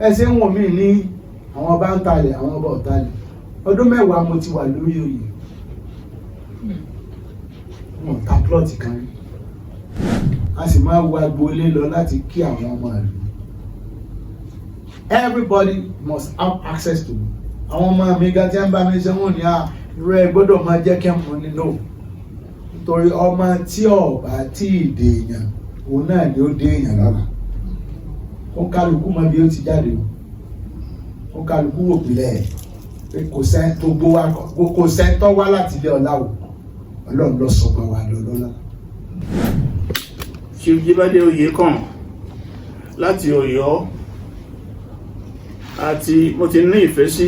ẹsẹ̀ ń wọ̀n mí ní àwọn ọba ń talẹ̀ àwọn ọba ọ̀talẹ̀ ọdún 10 mo ti wà lórí oyè wọn ta plọ́ọ̀tì kan rí a sì máa wo agboolé lọ láti kí àwọn ọmọ ìlú. Everybody must have access to àwọn ọmọ mi gan tí ń bá mi ṣe wọn ní irú ẹ gbọ́dọ̀ máa jẹ́ kẹ́mù nínú nítorí ọmọ tí ọba tí ì dé èèyàn òun náà ni ó dé èèyàn lọ́la ó kálukú mọ bí ó ti jáde ó kálukú wò pìlẹ̀ pé kò sẹ́ńtọ́ wá láti ilé ọ̀la o ọlọ́run lọ sọ pé wà lọ́lọ́lá. Ṣèjìbádé oyè kan láti Ọ̀yọ́ àti mo ti ní ìfẹ́ sí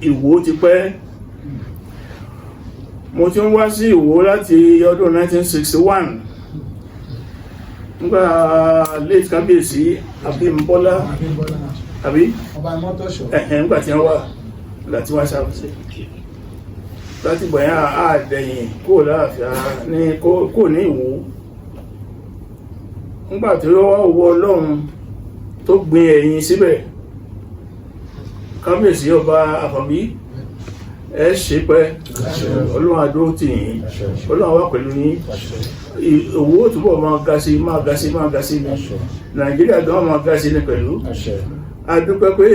Ìwó ti pẹ́. Mo ti ń wá sí Ìwó láti ọdún 1961 nígbà late kábíyèsí Abímbọ́lá àbí ọba mọ́tòṣọ́ nígbà tí wọ́n wà láti wá sáfẹ́sẹ̀ láti gbọ̀nyá àdẹ̀yìn kò láàfíà ní kò ní Ìwó nígbà tí ó wá owó Ọlọ́run tó gbin ẹ̀yìn síbẹ̀ kábíyèsí ọba Àfọ̀nbí ẹ ṣe pẹ́ Ọlọ́run adó tì yín Ọlọ́run wà pẹ̀lú yín owó túbọ̀ máa ga sí ní Nàìjíríà tó máa ga sí ní pẹ̀lú adúpẹ́ pé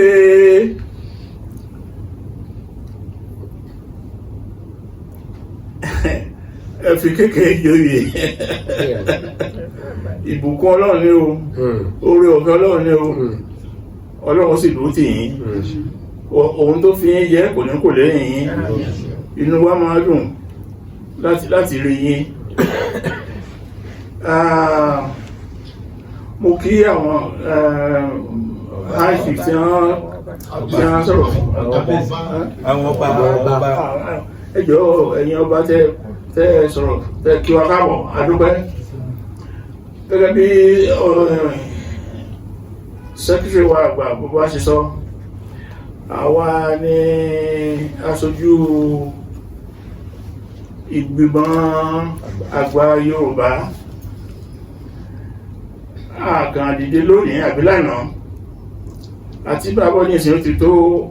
ẹ fi kékeré joyè ìbùkún Ọlọ́run ní o oore ọ̀fẹ́ Ọlọ́run ní o Ọlọ́run sì dúró tì yín ohun tó fi yín jẹ́ kò ní kò lẹ́yìn yín inú wa máa dùn láti rí yín. Mo kí àwọn àìsí tí wọ́n sọ̀rọ̀ àwọn ọba ẹjọ́ ẹ̀yin ọba tẹ́ sọ̀rọ̀ tẹ́ kí wa káàbọ̀ adúpẹ́ gẹ́gẹ́ bí sẹ́kítírì wa àgbà gbogbo wa ṣe sọ àwa ní aṣojú ìgbìmọ̀ àgbà Yorùbá àkàn dìde lónìí àbí lánàá àti bàbá ní ìsìn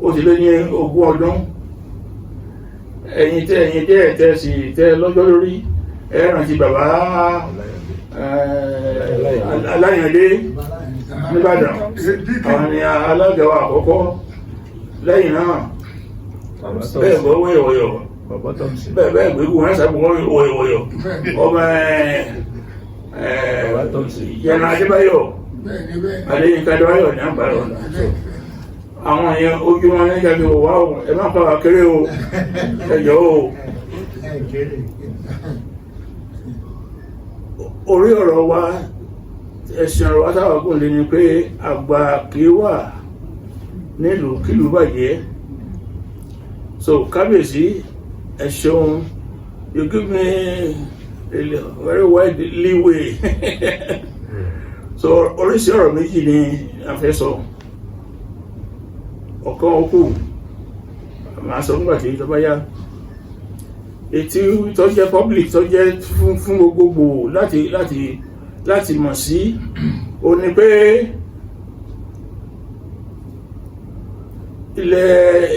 ó ti lé ní 20 ọdún ẹ̀yin tẹ́ sì tẹ́ lọ́jọ́ lórí ẹ rántí bàbá Aláyàndé nìbàdàn àwọn ni alága wa àkọ́kọ́ lẹ́yìn náà bẹ́ẹ̀ bọ́ wọ́yọ̀wọ́yọ̀ bẹ́ẹ̀ gbégún wọn sábà wọ́yọ̀wọ́yọ̀ ọmọ Yẹn Adébáyọ̀ Adéyínká Adébáyọ̀ ní àgbàrá ọ̀nà àwọn èèyàn ojú wọn ní ìjàgbé wà ó ẹ má pa kéré o ẹjọ́ o. Orí ọ̀rọ̀ wa ẹ̀sìn ọ̀rọ̀ wa táwọn gùn lé ni pé àgbà kìí wà nílùú kílùú bàjẹ́. So kábíyèsí ẹ ṣeun, you give me a very wide leeway. So oríṣi ọ̀rọ̀ méjì ni a fẹ́ sọ. Ọ̀kan okù máa sọ nígbà tí ìjọba yá ètí tó jẹ́ public tó jẹ́ fún gbogbogbò láti mọ̀ sí o ní pé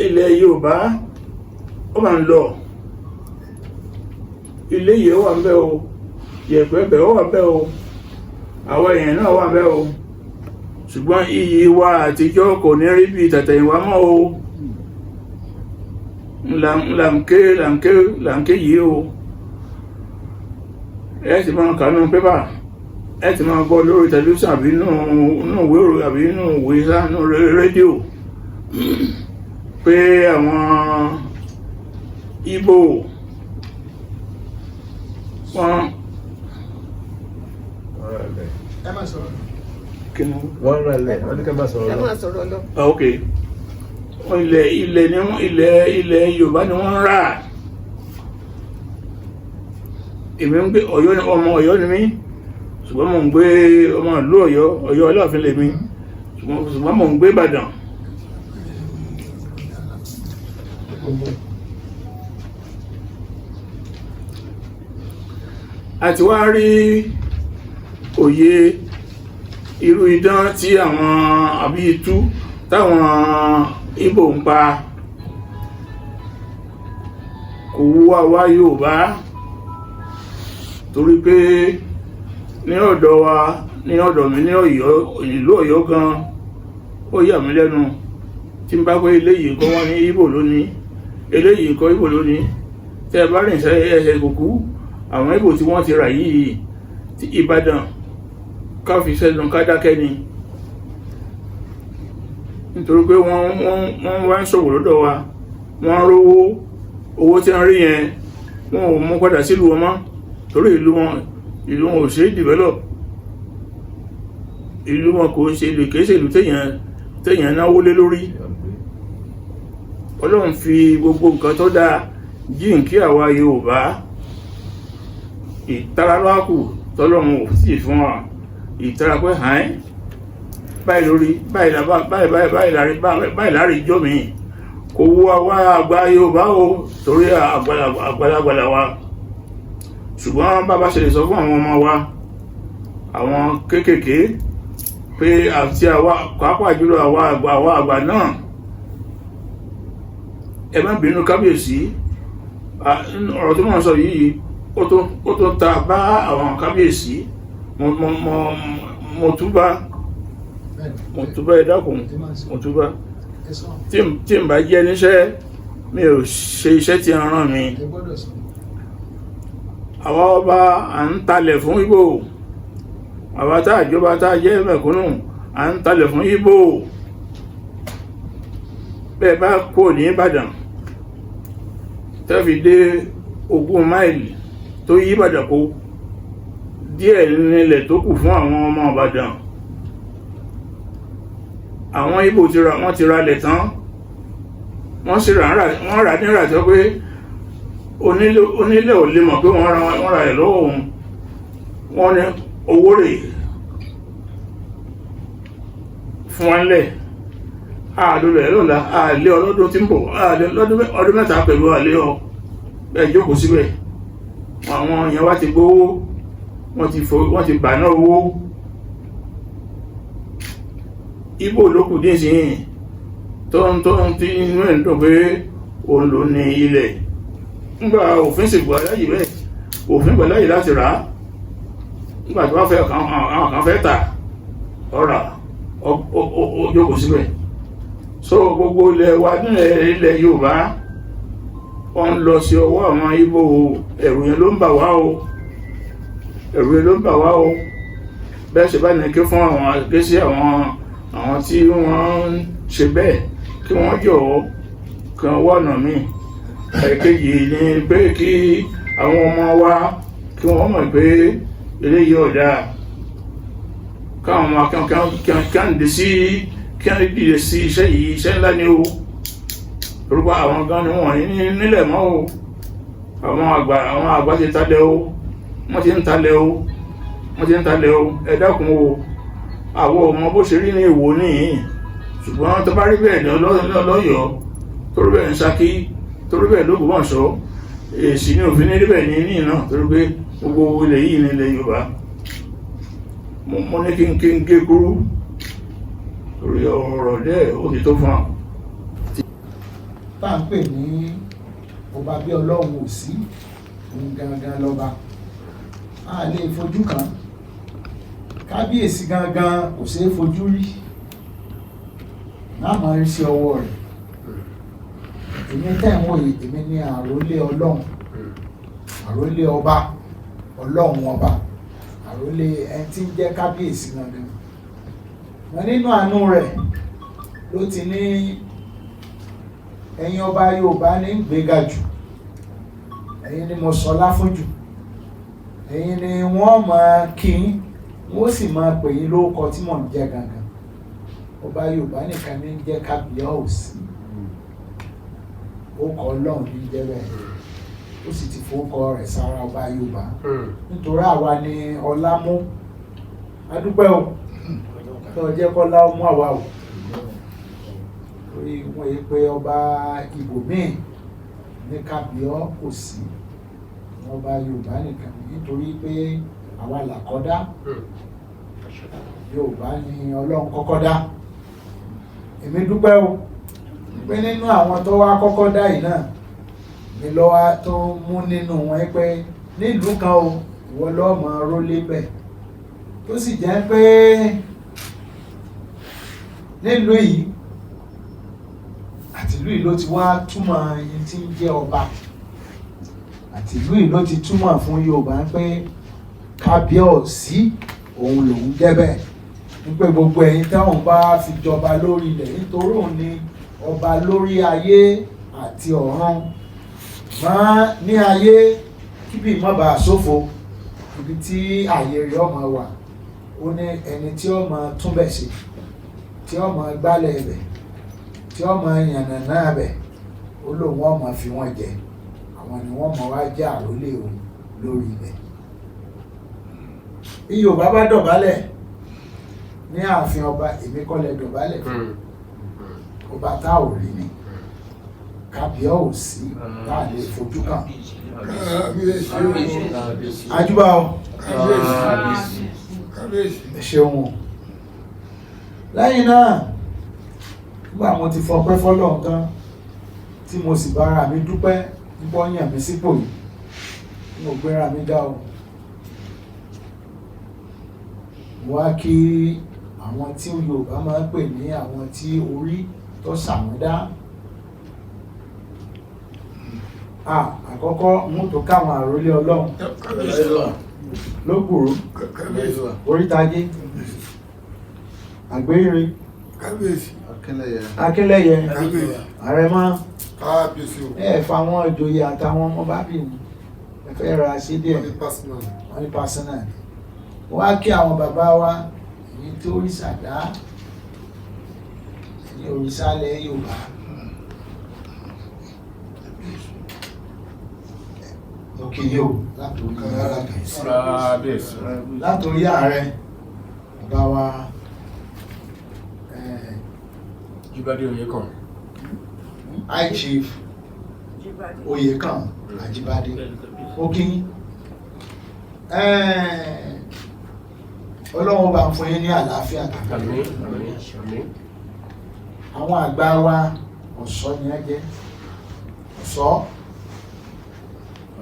ilẹ̀ Yorùbá ó máa ń lọ ilé yìí ó wà ń bẹ̀ o yẹ̀pẹ̀pẹ̀ ó wà ń bẹ̀ o àwọn èèyàn náà wà ń bẹ̀ o ṣùgbọ́n iyì wa àtijọ́ kò ní rí bí tàtẹ̀yìnwá mọ́ o làǹké yìí o ẹ ti máa kà nínú pépà ẹ ti máa gbọ́ lórí tẹlifíṣàn àbí nínú ìwé ìròyìn àbí nínú ìwé nínú rédíò pé àwọn Ìgbò wọ́n rẹ̀lẹ̀ wọ́n ní ká máa sọ̀rọ̀ lọ. Ok, ilẹ̀ Yorùbá ni wọ́n ń rà. Èmi ń gbé Ọ̀yọ́, ọmọ Ọ̀yọ́ ni mí, ṣùgbọ́n mò ń gbé ọmọ ìlú Ọ̀yọ́ Aláàfin lèmi, ṣùgbọ́n mò ń gbé Ìbàdàn. Àti wá rí òye irú idán tí àwọn àbí itú táwọn Ìgbò ń pa kò wú àwa Yorùbá, torí pé ní ọ̀dọ̀ wa, ní ọ̀dọ̀ mi ní Ọ̀yọ́, ìlú Ọ̀yọ́ gan, ó yà mí lẹ́nu tí n bá pé eléyìí kọ́ wọ́n ní Ìgbò lónìí, eléyìí kọ́ Ìgbò lónìí. Tẹ́ ẹ bá rìn ẹsẹ̀ kòkú, àwọn Ìgbò tí wọ́n ti rà yìí ti Ìbàdàn ká fi sẹ́nu ká dákẹ́ ni, nítorí pé wọ́n wá ń ṣòwò lọ́dọ̀ wa, wọ́n rówó, owó tí wọ́n rí yẹn wọ́n ò mú padà sílùú wọn mọ́, torí ìlú wọn ò ṣe é develop, ìlú wọn kò ṣe ìlú kìí ṣe ìlú téèyàn náwó lé lórí. Ọlọ́run fi gbogbo nǹkan tó dáa jíǹkí àwa Yorùbá, ìtara lọ́kù tọ́lọ́run ò sì fún wa, ìtara pé hàn báyìí lórí báyìí lárí ìjọ mi kò wú àwa àgbà Yorùbá o, torí àgbàlagbà wa. Ṣùgbọ́n bàbá ṣe lè sọ fún àwọn ọmọ wa, àwọn kéékèèké, pé àti àwa pàápàá jùlọ àwa àgbà náà, ẹ má bínú kábíyèsí, ọ̀rọ̀ tó mọ̀ sọ yìí ó tó ta bá àwọn kábíyèsí. Mo túbá ẹ dákun, mo túbá. Tí n bá jẹ́ níṣẹ́, mi ò ṣe iṣẹ́ tí a rán mi. Àwa ọba à ń talẹ̀ fún Ìgbò, àwa tá àjọba tá jẹ́ mẹ̀kúnnù à ń talẹ̀ fún Ìgbò. Bẹ́ẹ̀ bá kò ní Ìbàdàn tẹ́ fi dé 20 máìlì tó yí Ìbàdàn kó, díẹ̀ nílẹ̀ tó kù fún àwọn ọmọ Ìbàdàn. Àwọn Ìgbò wọ́n ti ra lẹ̀ tán, wọ́n sì rà níra tó pé onílé ò lè mọ̀ pé wọ́n ra ẹ̀ lọ́wọ́ òun. Wọ́n ní owó rẹ̀ fún wọn lẹ̀, àdúrẹ̀ lọ́la, àlẹ́ ọlọ́dún tí ń bọ̀, ọdún mẹ́ta pẹ̀lú àlẹ́ ọ bẹ́ẹ̀ jókòó síbẹ̀. Àwọn èèyàn wá ti gbówó, wọ́n ti bà náà owó. Ìgbò lókù díẹ̀ sí tó ń tí inú ẹ̀ ń dùn pé òun ló ní ilẹ̀. Nígbà òfin sì gbà láyè bẹ́ẹ̀, òfin gbà láyè láti rà á. Nígbà tó wá fẹ́ àwọn kan fẹ́ tà ọ̀rà ó jókòó síbẹ̀. So gbogbo ilẹ̀ wa nílẹ̀ ilẹ̀ Yorùbá wọ́n ń lọ sí ọwọ́ àwọn Ìgbò. Ẹ̀rù yẹn ló ń bà wá o, ẹ̀rù yẹn ló ń bà wá o. Bẹ́ẹ̀ ṣe bá ní ké fún àwọn ké sí àwọn tí wọ́n ń ṣe bẹ́ẹ̀, kí wọ́n jọ̀ọ́ kí wọ́n wá ọ̀nà míì. Ẹ̀kejì ni pé kí àwọn ọmọ wa kí wọ́n mọ̀ pé eléyìí ọ̀dà, káwọn ọmọ kí wọ́n dìde sí iṣẹ́ yìí, iṣẹ́ ńlá ni o. Orúkọ àwọn gan ni wọ́n ní nílẹ̀ mọ́ o. Àwọn àgbà ti talẹ̀ o, wọ́n ti ń talẹ̀ o, ẹ dákun o. Àwọn ọmọ bó ṣe rí ní Ìwó nìyí, ṣùgbọ́n tó bá rí bẹ́ẹ̀ ní Ọlọ́yọ̀, tó rí bẹ́ẹ̀ ní Ṣakí, tó rí bẹ́ẹ̀ l'Ógbómọ̀ṣọ́, èsì ní òfin ní bẹ́ẹ̀ ní náà, torí pé gbogbo ilẹ̀ yìí ní ilẹ̀ Yorùbá. Mo ní kí n gé kúrú, torí ọ̀rọ̀ dẹ́ ó ti tó fún wa. Tá à ń pè ní ọba bí Ọlọ́run ò sí, òun gangan lọ́ba, a lè fojú kan. Kábíyèsí gangan kò ṣeé fojú rí, náà máa ń ṣe ọwọ́ rẹ̀. Èmi tẹ̀wọ̀n yìí, èmi ní àrólé Ọlọ́run, àrólé ọba, Ọlọ́run ọba, àrólé ẹni tí ń jẹ́ kábíyèsí gangan. Wọ́n nínú àánú rẹ̀ ló ti ní ẹ̀yin ọba Yorùbá ní gbéga jù, ẹ̀yin ni mo sọlá fún jù, ẹ̀yin ni wọ́n máa kí yín, wọ́n sì máa pè yín lórúkọ tí mò ń jẹ́ gangan. Ọba Yorùbá nìkan ní jẹ́ kábíyèsí, ó kọ Ọlọ́run ní jẹ́ bẹ́ẹ̀, ó sì ti fowókọ rẹ̀ sára ọba Yorùbá. Nítorí àwa ni ọlá mú, adúpẹ́ o tó jẹ́ kọ́lá mú àwa o. Torí wọ́n yí pé ọba ibòmíì ní kábíyèsí, ọba Yorùbá nìkan, nítorí pé àwa làkọ́dá, Yorùbá ni Ọlọ́run kọ́kọ́ dá, èmi dúpẹ́ o pé nínú àwọn tó wá kọ́kọ́ dá yìí náà mi lọ́wọ́ tó mú nínú wọn pé nílùú kan o ìwọ lọ́mọ rólé bẹ̀ tó sì jẹ́ pé nílùú yìí àtìlú yìí ló ti wá túmọ̀ ẹni tí ń jẹ́ ọba àtìlú yìí ló ti túmọ̀ fún Yorùbá pé kábíyèsí òun lòun jẹ́ bẹ́ẹ̀ wípé gbogbo ẹ̀yin táwọn bá fi jọba lórí ilẹ̀ nítorí òun ni ọba lórí ayé àti ọ̀run máa ní ayé kíbi má bàa ṣòfò ibi tí ààyè rẹ̀ ọmọ wà ó ní ẹni tí ó máa túnbẹ̀ ṣe tí ó máa gbálẹ̀ ẹ̀bẹ̀ tí ó máa yànnàná ẹ̀bẹ̀ ó lóun ọmọ fi wọ́n jẹ àwọn ni wọ́n mọ̀ wá jẹ́ àrólé òun lórí ilẹ̀. Bí Yorùbá bá dọ̀bálẹ̀ ní ààfin ọba èmi kọ́ lẹ dọ̀bálẹ̀ fún ọba tá ò rí ni kábíyèsí tá a lè fojú kàn. Ajúbà o ẹ ṣeun. Lẹ́yìn náà nígbà mo ti fọpẹ́ fọ́lọ́run tán tí mo sì bára mi dúpẹ́ nípa yàn mí sípò yìí mo gbéra mi dá o. Mo wá kí àwọn tí Yorùbá máa ń pè ní àwọn tí orí tó ṣàmúdá. Àkọ́kọ́ mú tó káwọn àrólé Ọlọ́run lókùrú Orítajé Àgbéyìnrí Akínlẹ́yẹ Àrẹ̀mọ fáwọn ìjòyè àtàwọn ọmọ bábí mi ẹ fẹ́ ra sí díẹ̀ wọ́n ní pásánà ni. Wá kí àwọn bàbá wa èyí tó òrìṣà dá ní òrìṣà ilẹ̀ Yorùbá òkè yóò látòrí ààrẹ bàbá wa Jíbádé Oyèkán High Chief Oyèkán Àjíbádé òkè Ọlọ́run bá ń fún yín ní àlàáfíà tàbí àwọn àgbà wa ọ̀ṣọ́ ni ẹ jẹ́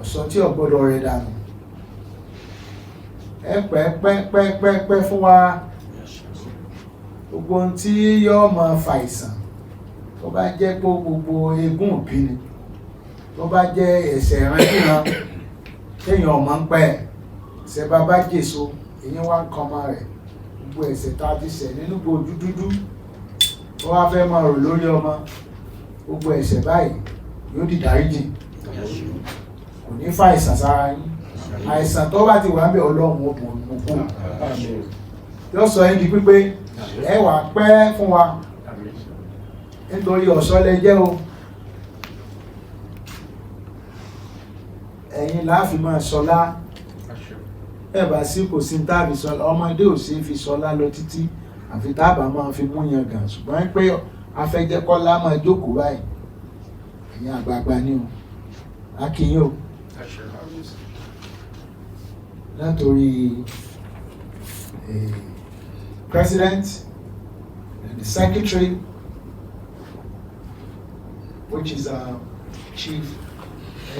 ọ̀ṣọ́ tí ò gbọ́dọ̀ rẹ̀ dànù ẹ pẹ́ fún wa gbogbo ohun tí yóò máa fa ìsàn tó bá jẹ́ pé gbogbo eégún òbí ni tó bá jẹ́ ẹ̀ṣẹ̀ ìrìnà téèyàn ọmọ ń pẹ́ ṣe bàbá jèso èyí wá ń kan ọmọ rẹ̀ gbogbo ẹ̀ṣẹ̀ tá a ti ṣẹ̀ nínú ojú dúdú tó wá fẹ́ máa rò lórí ọmọ gbogbo ẹ̀ṣẹ̀ báyìí yóò di dáríjì kò ní fa àìsàn sára yín àìsàn tó bá ti wà ń bẹ Ọlọ́run ó bò ó kú yóò sọ yín di pípé ẹ wà pẹ́ fún wa nítorí ọ̀ṣọ́ lẹ jẹ́ o ẹ̀yin láàfin máa sọlá ẹ̀bà sí kò sí táàbì sọlá ọmọdé ò sí fi sọlá lọ títí àfi táàbà máa fi mú yan gàn ṣùgbọ́n pé afẹ́jẹ́kọ́lá máa jókòó báyìí ẹ̀yin àgbààgbà ni o akínyìn o látòrí president and the secretary which is Chief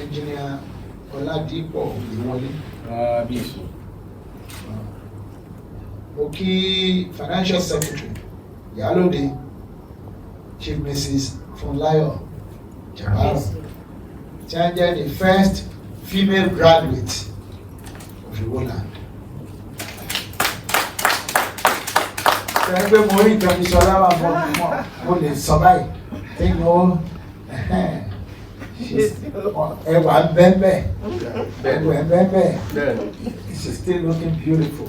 Engineer Oladipo Iwole. Financial Secretary Yalode Chief Mrs. Funlayo Jabaro. The first female graduate of Iwoland. Ẹgbẹ́ mo rí nǹkan fi sọ lára mo lè sọ báyìí ẹ̀yìn ó ẹwà bẹ́ẹ̀ she's still looking beautiful.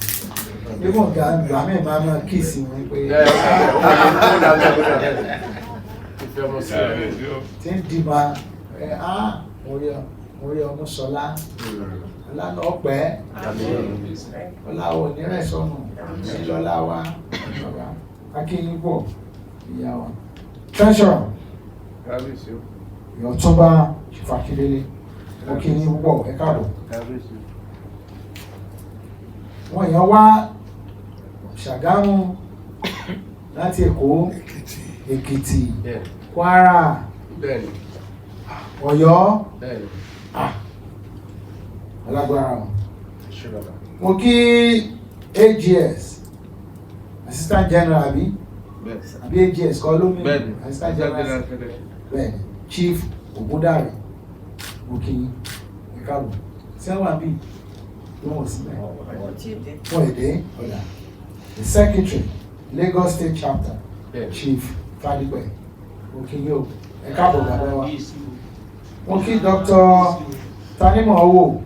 Even gbà mí máa máa kíìsì wọn pé tí ń di ma mo rí ọmọ sọlá ọlá náà pẹ́ ọlá ò ní rẹ̀ sọnù ìlọ́lá wa akínyìnbó ìyá wa treasurer Ọ̀túnba Fàkílélé akínyìnbó ẹ káàbọ̀. Wọ́n yàn wá Ṣàgámù láti Èkó Èkìtì, Bẹ́ẹ̀ni. Kwara, Bẹ́ẹ̀ni. Ọ̀yọ́, Bẹ́ẹ̀ni. alágbára wọn. Ṣé bàbá? Mo kí AGS, Assistant General àbí AGS kọ́ ló Bẹ́ẹ̀ni. Assistant General bẹ́ẹ̀ni Chief Ogundare, mo kí ìkàwọ̀ tí wọ́n wà bí wọ́n sí bẹ́ẹ̀ wọ́n èdè ọ̀dà. The Secretary, Lagos State Chapter, Chief Fadipe, mo kí yóò ẹ̀káàbọ̀ bàbá wa. Mo kí Dr. Tanimo Owo,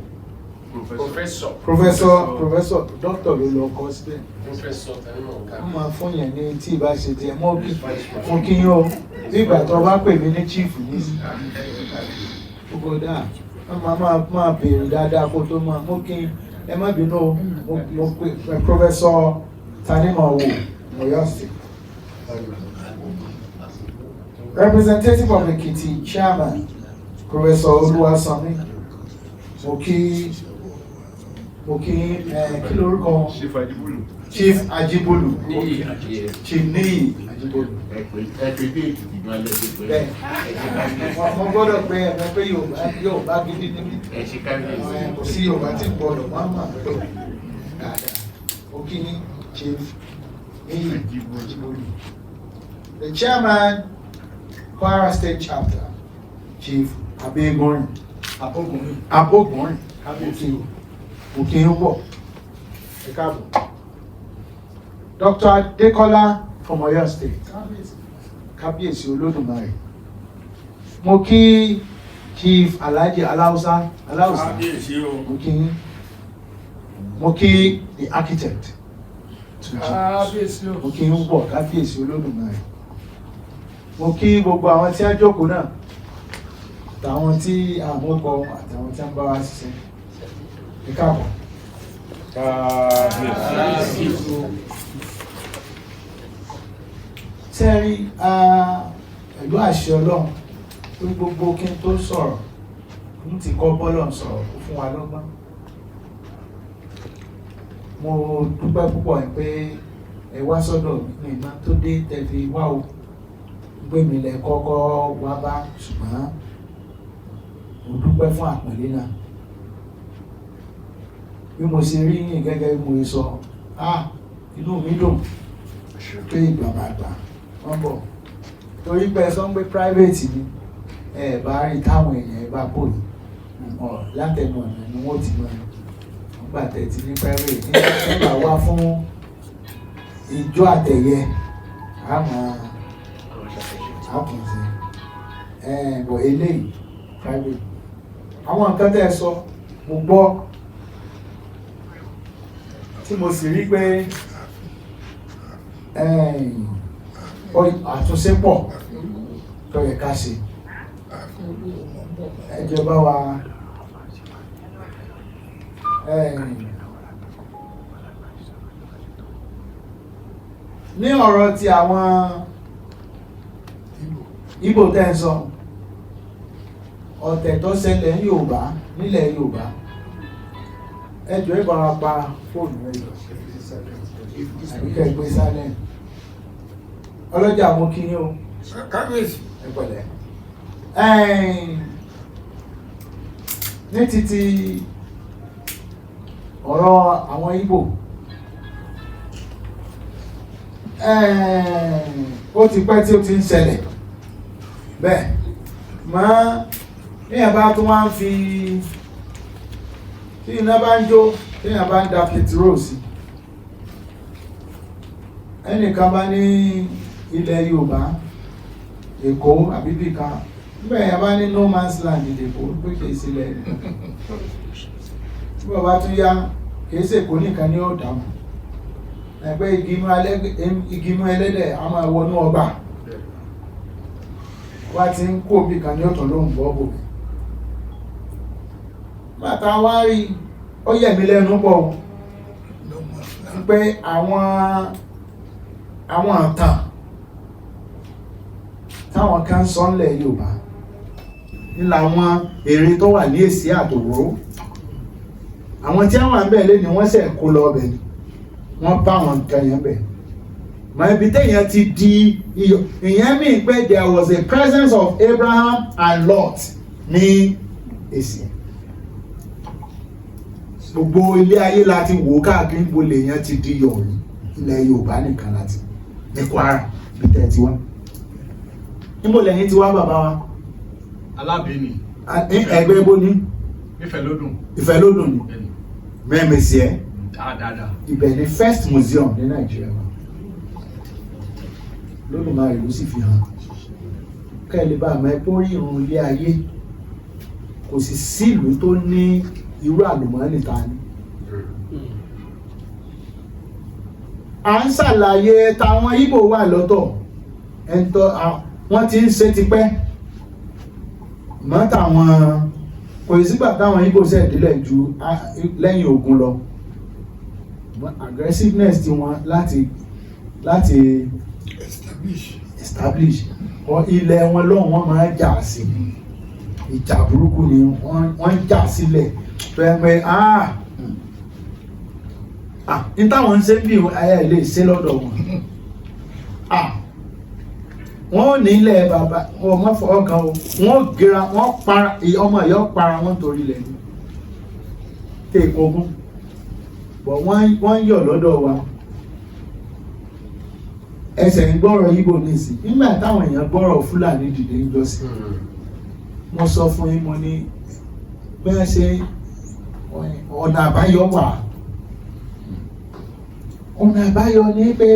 Professor Doctor ló lọ kọ́ síbẹ̀. Wọ́n máa fún yẹn ní tí ìbá ṣe tiẹ̀ mo kí yín o bí ìgbà tó bá pè mí ní chief ní gbogbo dáa wọ́n máa béèrè dáadáa kó tó máa mo kí ẹ má bínú o mo pè Professor Tanimo Owo, Oyo State. Representative of Ekiti Chairman, Professor Oluwo, mo kí kí lórúkọ wọn? Chief Ajibolu. Chief Niyi Ajibolu. Mo gbọ́dọ̀ pé ẹ̀mọ́ pé Yorùbá gidi níbi. Kò sí Yorùbá tí gbọ́dọ̀ máa mà tó dáadáa. Mo kí Chief Niyi Ajibolu. The Chairman, Kwara State Chapter, Chief Abogunrin. Òkè ń bọ̀ ẹ káàbọ̀. Dr. Adekola from Oyo State, kábíyèsí Olódùmarè. Mo kí Chief Alhaji Alausa, mo kí the architect, mo kí ń bọ̀ kábíyèsí Olódùmarè. Mo kí gbogbo àwọn tí a jókòó náà, àtàwọn tí àmúkọ àtàwọn tí a ń bá wa ṣiṣẹ́. Káàbọ̀. Sẹ́rí pẹ̀lú àṣẹ Ọlọ́run tó gbogbo kí n tó sọ̀rọ̀ n ti kọ́ bọ́lọ̀ sọ̀rọ̀ fún wa lọ́gbọ́n. Mo dúpẹ́ púpọ̀ pé ẹ wá sọ́dọ̀ mi máa tó dé tẹ̀lé wá o gbé mi lẹ kọ́kọ́ wá bá, ṣùgbọ́n mo dúpẹ́ fún àpọ́nlé náà. Bí mo ṣe rí yín gẹ́gẹ́ bí mo sọ, inú mi dùn pé ìgbàgbà wọ́n bọ̀ torí pé sọ pé private ni ẹ bá rí táwọn èèyàn ẹ bá bò yìí látẹnu ọ̀nà ni wọ́n ti mọ̀ nígbà tẹ̀tí ní private nígbà wá fún ìjọ àtẹ̀yẹ àmọ́ àkùnzí bọ̀ eléyìí private. Àwọn nǹkan tẹ́ ẹ sọ mo gbọ́ tí mo sì rí pé àtúnṣe pọ̀ tó yẹ ká ṣe. Ẹ jẹ́ bá wa ní ọ̀rọ̀ tí àwọn Ìgbò tẹ́ ń sọ ọ̀tẹ̀ tó ṣẹlẹ̀ ní Yorùbá nílẹ̀ Yorùbá ẹ jọ̀ọ́ ìbára pa fóònù rẹ̀ àbíkẹ́ gbé sálẹ̀. Ọlọ́jà mo kí yín o. Kábíyèsí. Ẹ pẹ̀lẹ́. Ní títí ọ̀rọ̀ àwọn Ìgbò ó ti pẹ́ tí ó ti ń ṣẹlẹ̀ bẹ́ẹ̀ máa ní ẹ̀bá tó wá ń fi tí iná bá ń jó tí èèyàn bá ń da pẹtiró sí ẹnìkan bá ní ilẹ̀ Yorùbá Èkó àbíbí kan nígbà èèyàn bá ní no man's land ìdèkó pé kìí sílẹ̀ tí wọ́n bá tún yá kìí ṣèkó nìkan ní ọ̀dàmù ẹgbẹ́ Ìgbimo ẹlẹ́dẹ̀ a máa wọnú ọgbà wá ti ń kó bí kan ní ọ̀tọ̀ lóhùn bọ́ọ̀bù bàtà wá rí ó yẹ̀ mí lẹ́nu pọ̀ pé àwọn àtàn táwọn kan sọ ńlẹ̀ Yorùbá nílà àwọn èrè tó wà ní Èsì àtòwòrò àwọn tí àwọn àbẹ̀ lé ni wọ́n ṣẹ̀ kó lọ ọbẹ̀ ni wọ́n bá àwọn nǹkan yẹn bẹ̀ mọ̀ ibi téèyàn ti di iyọ̀ ìyẹn mìíràn pé there was a presence of Abraham and Lot ní èsì gbogbo ilé ayé láti wò káàkiri gbogbo lèèyàn ti di iyọ̀ rí ilẹ̀ Yorùbá nìkan láti ní Kwara bí tẹ́ ti wá níbo lẹ́yìn ti wá bàbá wa Alábìíní. Ẹgbẹ́ ibo ní Ìfẹ́lódùn. Ìfẹ́lódùn ní mẹ́mẹ́sì ẹ́ Dáadáa. ibẹ̀ ni first museum ní Nàìjíríà wa lónìí ìlú sì fi hàn kẹ́lẹ́ bá àmọ́ ẹgbẹ́ orí ìrùn ilé ayé kò sì sí ìlú tó ní irú àlùmọ́ọ́nì ta ni. À ń ṣàlàyé táwọn Ìgbò wà lọ́tọ̀ wọ́n ti ń ṣe tipẹ́ mọ́ táwọn kò sígbà táwọn Ìgbò ṣẹ̀dílẹ̀ ju lẹ́yìn ogun lọ aggressiveness ti wọn láti establish ilẹ̀ wọn lọ́wọ́ wọn máa jà sí ìjà burúkú ni wọ́n jà sílẹ̀ tó yẹ pé ní táwọn ń ṣe bí ayé lè ṣe lọ́dọ̀ wọn wọ́n ò nílẹ̀ bàbá wọn mọ́ fọwọ́ kan o wọ́n gera wọ́n para ọmọ ìyọ́ para wọn torí ilẹ̀ ní kéèkó ogún bọ̀ wọ́n yọ̀ lọ́dọ̀ wa ẹsẹ̀ ń gbọ́rọ̀ Ìgbò nísìn nígbà táwọn èèyàn gbọ́rọ̀ Fúlàní dìde ń jọ sí mo sọ fún yín mo ní bẹ́ẹ̀ ṣe ọ̀nà àbáyọ wà ọ̀nà àbáyọ ní pé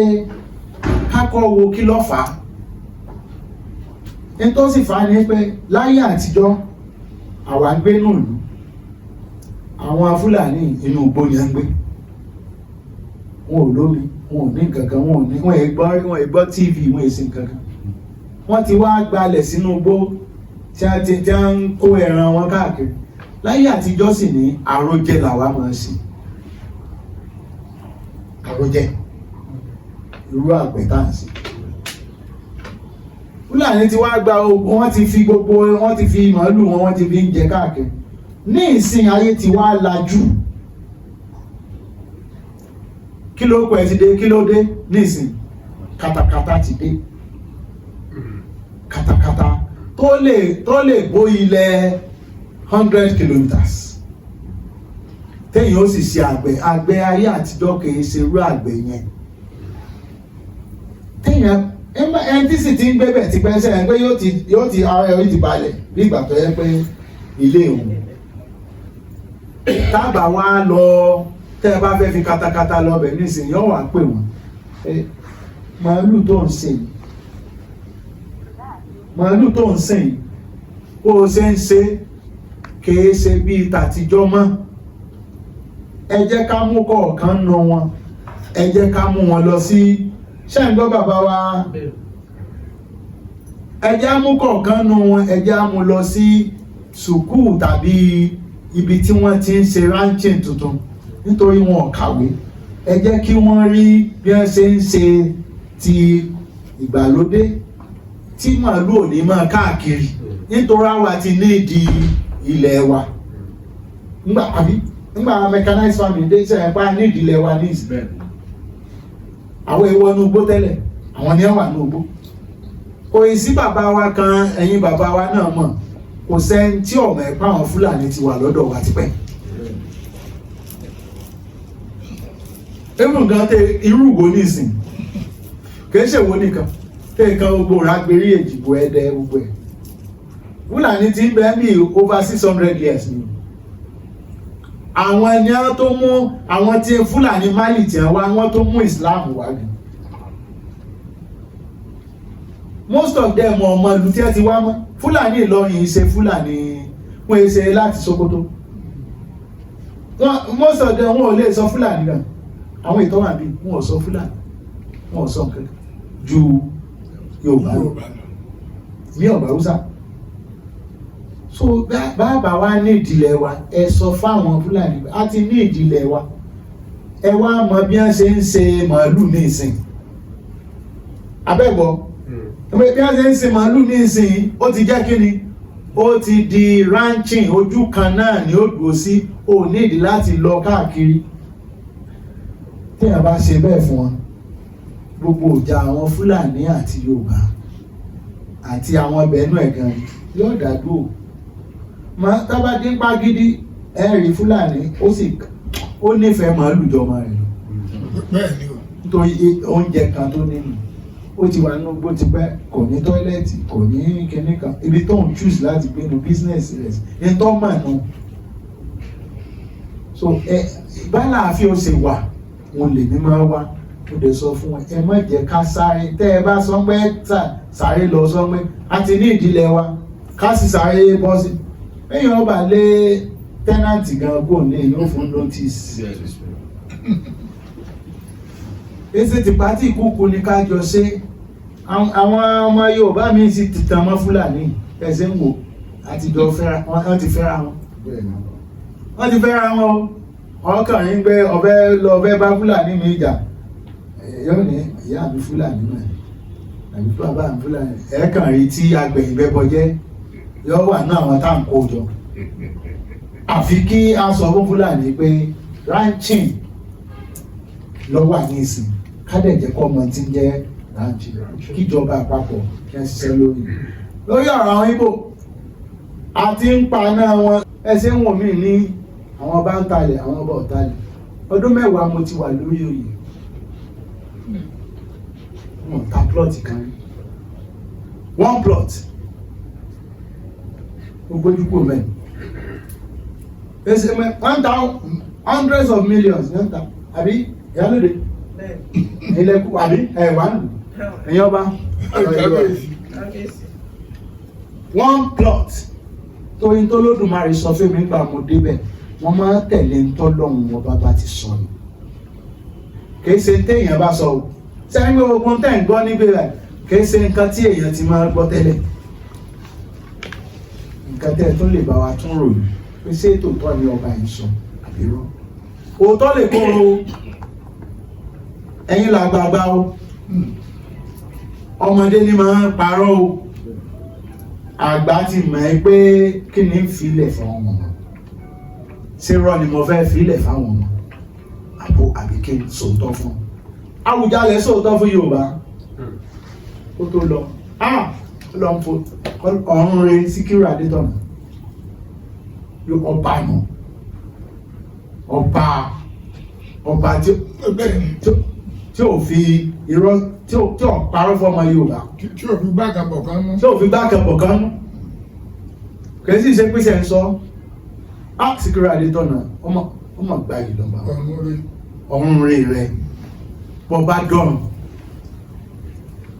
kákọ́ wo kí ló fà á ní tó sì fà á ní pé láyé àtijọ́ àwa ń gbé nùlù àwọn Fúlàní inú igbó ni a ń gbé wọn ò lómi wọn ò ní kankan wọn ò gbọ́ TV wọn èsì kankan wọ́n ti wá gbalẹ̀ sínú igbó tí a ń kó ẹran wọn káàkiri láyé àtijọ́ sì ní àròjẹ làwa máa ń sìn àròjẹ irú àgbẹ̀ tá à ń sìn Fúlàní ti wá gba ogun wọ́n ti fi gbogbo wọ́n ti fi màálù wọn wọ́n ti fi ń jẹ káàkiri ní ìsìn ayé ti wá lajú kí ló pẹ̀ ti dé kí ló dé ní ìsìn katakata ti dé katakata tó lè bó ilẹ̀ 100 kilometers téèyàn ó sì ṣe àgbẹ̀ ayé àtijọ́ kìí ṣe irú àgbẹ̀ yẹn téèyàn ẹni tí sì ti ń gbébẹ̀ ti pẹ́ sẹ́yìn pé yóò ti ara ẹ̀ ti balẹ̀ bí ìgbà tó yẹ pé ilé òun tábà wá lọ tẹ́ ẹ bá fẹ́ fi katakata lọ bẹ̀ nísìnyí yóò wá pè wọ́n màálù tó ń sìn bó o ṣe ń ṣe kìí ṣe bíi tàtijọ́ mọ́ ẹ jẹ́ ká mú kọ̀ọ̀kan nù wọn ẹ jẹ́ ká mú wọn lọ sí ṣẹ́ǹgbọ́ bàbá wa ẹ jẹ́ á mú kọ̀ọ̀kan nù wọn ẹ jẹ́ á mú lọ sí sùkúù tàbí ibi tí wọ́n ti ń ṣe ranching tuntun nítorí wọn ò kàwé ẹ jẹ́ kí wọ́n rí bí wọ́n ṣe ń ṣe ti ìgbàlódé tí màálù ò ní máa káàkiri nítorí àwa ti ní ìdí ilẹ̀ wa nígbà mechanized farming dé sẹ́yìn pa ní ìdílé wa ní ìsìbẹ̀ àwọn èèwọ̀ ní ugbó tẹ́lẹ̀ àwọn ní ẹ̀wà ní ugbó kò ì sí bàbá wa kan ẹ̀yin bàbá wa náà mọ̀ kò sẹ́ni tí ọ̀mọ̀ ẹ̀pá àwọn Fúlàní ti wà lọ́dọ̀ wa tipẹ́ ewu nǹkan tẹ irú ìwò nísìn kìí ṣe ìwò nìkan tẹ nǹkan gbogbo rágbérí Èjìgbò Ẹdẹ gbogbo ẹ̀ Fúlàní ti ń bẹ ní over 600 years ni àwọn ènìyàn tó mú àwọn tí Fúlàní Mali tí wọ́n tó mú Islam wá ní most of them ọmọ ìlú tí ẹ ti wá mọ́ Fúlàní Ìlọrin ṣe Fúlàní wọ́n ṣe láti Sókótó most of them wọ́n ò lè sọ Fúlàní náà àwọn ìtọ́ wà bí wọ́n ò sọ Fúlàní wọ́n ò sọ nǹkan ju Yorùbá ní ọ̀bà Hausa so bàbá wa ní ìdílé wa ẹ sọ fáwọn Fúlàní a ti ní ìdílé wa ẹ wá mọ bí wọ́n ṣe ń ṣe màálù ní ìsìn abẹ́gbọ́ bí wọ́n ṣe ń ṣe màálù ní ìsìn ó ti jẹ́ kí ni ó ti di ranching ojú kan náà ni ó dúró sí ó nídìí láti lọ káàkiri tí a bá ṣe bẹ́ẹ̀ fún wọn gbogbo ìjà àwọn Fúlàní àti Yorùbá àti àwọn Benue ẹ̀gàn yóò dàdúró. Tábàdé ń pa gidi ẹ̀rí Fúlàní ó nífẹ̀ẹ́ màálù jọmọ rẹ̀ lọ. Bẹ́ẹ̀ni o. Nítorí oúnjẹ kan tó nínú ó ti wà nínú bó ti pẹ́, kò ní tọ́ílẹ̀tì, kò ní kinní kan, ibi tó ń choose láti gbé nu business rẹ̀ ní tó mọ̀ nù. So ìbálàáfíà ó ṣe wà wọn lè ní máa wá. Ó dẹ̀ sọ fún wọn, ẹ má jẹ́ ká sáré, tẹ́ ẹ bá sọ pé sáré lọ sọ pé a ti ní ìdílé wa ká sì sáré bọ́ sí. Èèyàn ọba lé tẹ́nàntì gan kò ní èèyàn fún notice. Èsì ti pàtí ìkúkú ni ká jọ ṣe. Àwọn ọmọ Yorùbá mi sì ti tàn mọ́ Fúlàní ẹ̀sẹ̀ ń wò àtijọ́ fẹ́ra wọ́n ti fẹ́ra wọn. Wọ́n ti fẹ́ra wọn o. Ọkàn yín gbé ọbẹ̀ bá Fúlàní mi jà. Yóò ní ìyá mi Fúlàní náà àbí bàbá mi Fúlàní. Ẹ̀ẹ̀kan rí tí agbẹ̀yìn bẹ́bọ jẹ́ yóò wà náà àwọn tá à ń kó jọ. Àfi kí a sọ fún Fúlàní pé ranching ló wà ní ìsìn. Kádẹ̀jẹ́ kọ́ ọmọ tí ń jẹ́ ranching. Kíjọba àpapọ̀ kí wọ́n ṣiṣẹ́ lórí ọ̀rọ̀ àwọn Ìgbò àti ń pa náà wọn. Ẹsẹ̀ ń wò mí ní àwọn ọba ń talẹ̀, àwọn ọba ò talẹ̀. Ọdún 10 mo ti wà lórí oyè. Wọ́n ta plot kan rí. 1 plot. Ó gbójú kúrò mẹ́rin. Ẹsẹ̀ mẹ́ 100s of millions ní ọ̀tá. Àbí ìyálóde? Ilẹ̀ kú àbí ẹ̀wà nù. Ẹ̀yin ọba. 1 plot. Torí tó lódùmarè sọ fún mi nígbà mo débẹ̀, wọ́n máa ń tẹ̀lé ń tọ́lọ́run wọn bá ti sọ ni. Kìí ṣe téèyàn bá sọ o. Sẹ́yìn pé ogun tẹ̀ ń gbọ́ níbí rẹ̀ kìí ṣe nǹkan tí èèyàn ti máa gbọ́ tẹ́lẹ̀. Nǹkan tẹ́ tó lè bá wa tún ròyìn pé ṣé tòótọ́ ni ọba yìí sọ àbí rọ́. Òótọ́ lè kóró ẹ̀yin làgbàgbà o. Ọmọdé ni máa ń parọ́ o. Àgbà ti mọ̀ ẹ́ pé kí ni ń filẹ̀ fún ọmọ wọn. Ṣé rọ́ ni mo fẹ́ filẹ̀ fáwọn ọmọ? Àbí kí n sòótọ́ fún. Àwùjalẹ̀ sòótọ́ fún Yorùbá. Ó tó lọ. Lọ ń fò ọ̀run rẹ̀ Síkírù Adétọ̀nà. Ọba nù. Ọba tí ò fi irọ́ tí ò parọ́ fọ́mọ Yorùbá. Tí ò fi gbàgàbọ̀ kan mú. Tí ò fi gbàgàbọ̀ kan mú. Kìí sì ṣe pèsè ń sọ. Síkírù Adétọ̀nà ọmọ gbáyé lọ́ba. Ọ̀run rẹ̀ rẹ̀ bọ́ba dọ̀rùn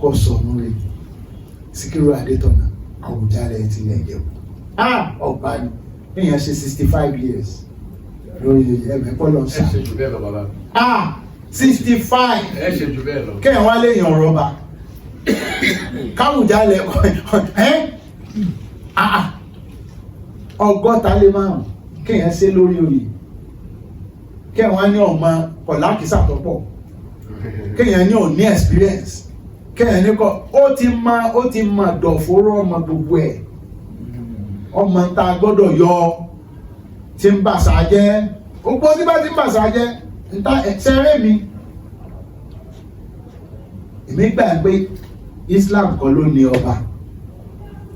kò sọ̀run rẹ̀. Síkírù Adétọ̀nà Àwùjalẹ̀ ti lẹ̀ jẹun. Ọba ni èèyàn ṣe 65 years lórí ẹ̀mẹ́pọ̀lọ́ sáà. Ẹ ṣe jù bẹ́ẹ̀ lọ bàbá. 65. Ẹ ṣe jù bẹ́ẹ̀ lọ. Kẹ́hìn wá léèyàn rọ́bà. Káwùjalẹ̀ ọgọ́ta lé márùn-ún kéèyàn ṣe lórí oyè. Kẹ́hìn wá ní ọmọ kọ̀lákìsà tó pọ̀. Kéèyàn ní òní experience. Kéèyàn ní kọ́ ó ti mọ dọ̀fóró ọmọ gbogbo ẹ̀. Ọmọ ta gbọ́dọ̀ yọ tí ń bàṣà jẹ́. Gbogbo tí bá ti ń bàṣà jẹ́ ṣẹ́rẹ́ mi. Èmi gbà pé Islam kọ́ ló ní ọba,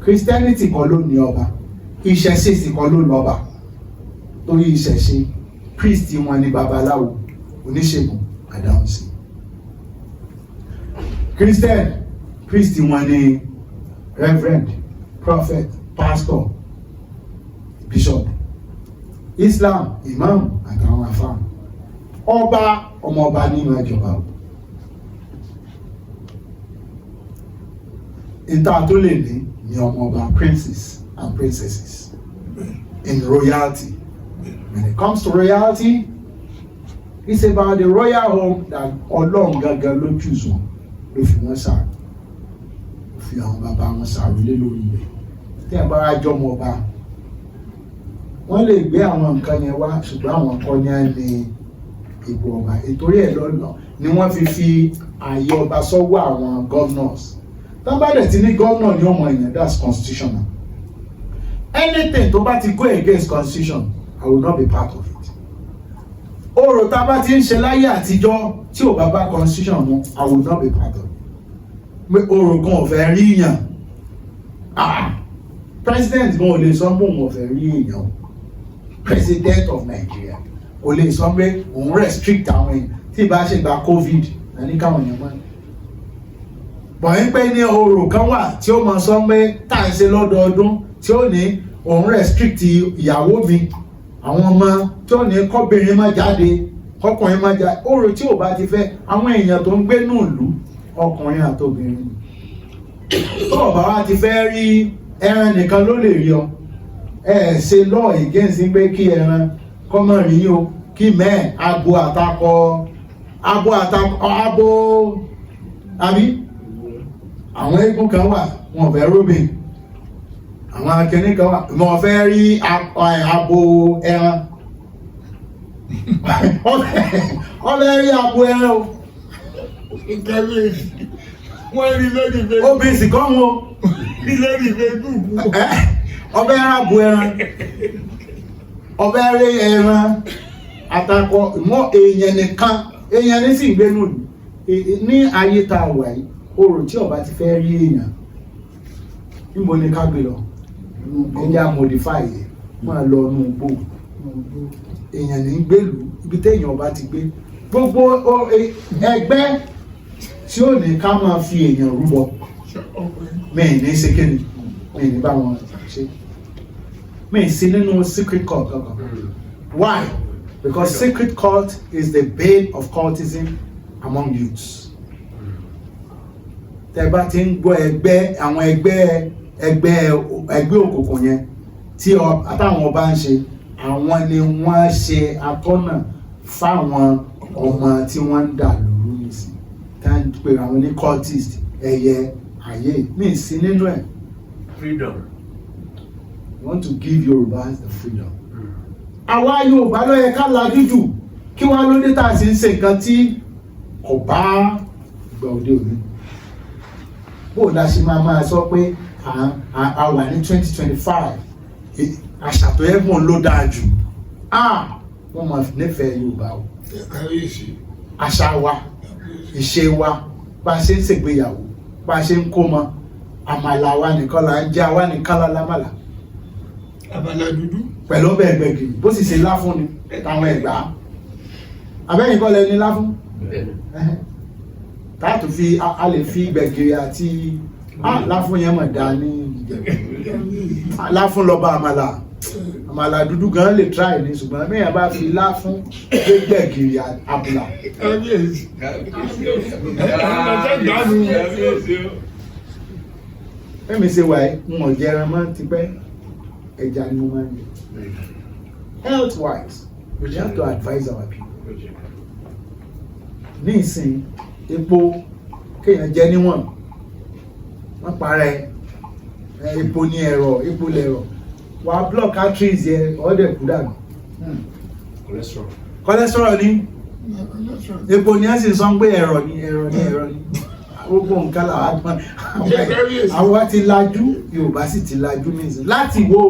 Christianity kọ́ ló ní ọba, ìṣẹ̀ṣe sì kọ́ ló lọ́ba. Torí ìṣẹ̀ṣe priest wọn ni babaláwo, oníṣègùn àdáhùnsí. Christian priest wọn ni reverend, prophet, pastor, bishop. Islam imam àtàwọn afáàn. Ọba ọmọọba nínú ìjọba o. Ìta tó lè ní ọmọọba princes and princesses in royalty. When it comes to royalty, it's about the royal home that Ọlọ́run gangan ló choose wọn ló fi wọ́n sáà. Ó fi àwọn bàbá wọn sàrólé lórí rẹ̀. Tí ẹ̀ bá rájọ́ ọmọọba, wọ́n lè gbé àwọn nǹkan yẹn wá ṣùgbọ́n àwọn kan ní ẹni ipò ọba. Ìtorí ẹ̀ lọ́nà ni wọ́n fi ààyè ọba sọ́wọ́ àwọn governors. Tábàdẹ̀ ti ní governor ní ọmọ èèyàn, that's constitutional. Anything tó bá ti go against constitution, I will not be part of it. orò tá a bá ti ń ṣe láyé àtijọ́ tí ò bá bá constitution mu I will not be part of it. Pé orò kan ò fẹ́ rí yàn president gan ò lè sọ pé òun ò fẹ́ rí èèyàn president of Nigeria ò lè sọ pé òun restrict àwọn èèyàn tí ìbá ṣe gba COVID ní káwọn èèyàn mọ́ bọ̀ ń pẹ́ ní orò kan wà tí ó mọ sọ pé tá à ń ṣe lọ́dọọdún tí ó ní òun restrict ìyàwó mi àwọn ọmọ tí ó ní kọ́bìnrin má jáde kọ́kùnrin má jáde orò tí ò bá ti fẹ́ àwọn èèyàn tó ń gbé nùlú ọkùnrin àtobìnrin tó ọba wa ti fẹ́ rí ẹran nìkan ló lè rí ọ ṣe law against pé kí ẹran kọ́ mọ̀ rí o kí mẹ́ẹ̀ abo àtakọ àbí àwọn eégún kan wà wọn fẹ́ robin àwọn akẹ́ni kan wà wọn fẹ́ rí abo ẹran ọbẹ̀ rí abo ẹran o wọ́n rí lórí Facebook. obìnrin sì kọ́ wọn rí lórí Facebook. ọbẹ̀ ẹran abo ẹran ọbẹ̀ rí ẹran àtakọ mọ́ èèyàn nìkan èèyàn ní sì ń gbénú ní ayé tá a wà yìí orò tí ọba ti fẹ́ rí èèyàn níbo ni ká gbé lọ ẹja modify yẹ máa lọ ọnù gbò èèyàn ní gbèlú ibi téèyàn ọba ti gbé gbogbo ẹgbẹ́ tí ó ní ká máa fi èèyàn rúbọ mẹ́rin ní sékéni mẹ́rin ní báwọn ṣe mẹ́rin sí nínú secret cult kankan why because secret cult is the bane of cultism among youths. Tẹ́ bá ti ń gbọ́ àwọn ẹgbẹ́ òkùnkùn yẹn tí àtàwọn ọba ń ṣe àwọn ni wọ́n ṣe atọ́nà fáwọn ọmọ tí wọ́n ń dà lóru nìsín tá ń pè àwọn ní cultist ẹ̀yẹ ayé mí sí nínú ẹ̀. Freedom. You want to give Yorubas the freedom. Àwa Yorùbá ló yẹ ká lajú jù kí wọ́n lóde tá a sì ń ṣe nǹkan tí kò bá ìgbà òde òní. Bó la ṣe máa sọ pé a wà ní 2025 àṣà tó ẹ̀gbọ́n ló dáa jù wọ́n máa nífẹ̀ẹ́ Yorùbá o. Àṣà wa ìṣe wa bá a ṣe ń ṣègbéyàwó bá a ṣe ń kó mọ àmàlà wa nìkan là ń jẹ àwa nìkan lálámàlà. Àmàlà dúdú. Pẹ̀lú ọbẹ̀ ẹgbẹ̀gì bó sì ṣe láfún ni táwọn Ẹ̀gbá abẹ́yìn kọ́ lẹ́ni láfún táàtù fi a lè fi gbẹ̀gìrì àti láfún yẹn mọ̀ dá ní Ìjẹ̀bú láfún lọ́ba àmàlà dúdú gan lè try ní ṣùgbọ́n mẹ́yàn bá fi láfún gbẹ̀gìrì àbùlà. Mẹ́mi ṣe wà ẹ́ ń ọ̀jẹ̀ ẹran máa ti pẹ́ ẹja ni mo máa ń jẹ. Health wise we have to advise our people. Ní ìsìn epo kéèyàn jẹ níwọ̀n wọ́n parẹ́ epo ní ẹ̀rọ epo lẹ̀rọ wà á block arteries yẹ ọ̀dẹ̀ kú dànù. Cholesterol ní epo ní ẹ̀ sì sọ pé ẹ̀rọ ní gbogbo nǹkan làwọn àwọn ti lajú Yorùbá sì ti lajú nísìn láti wo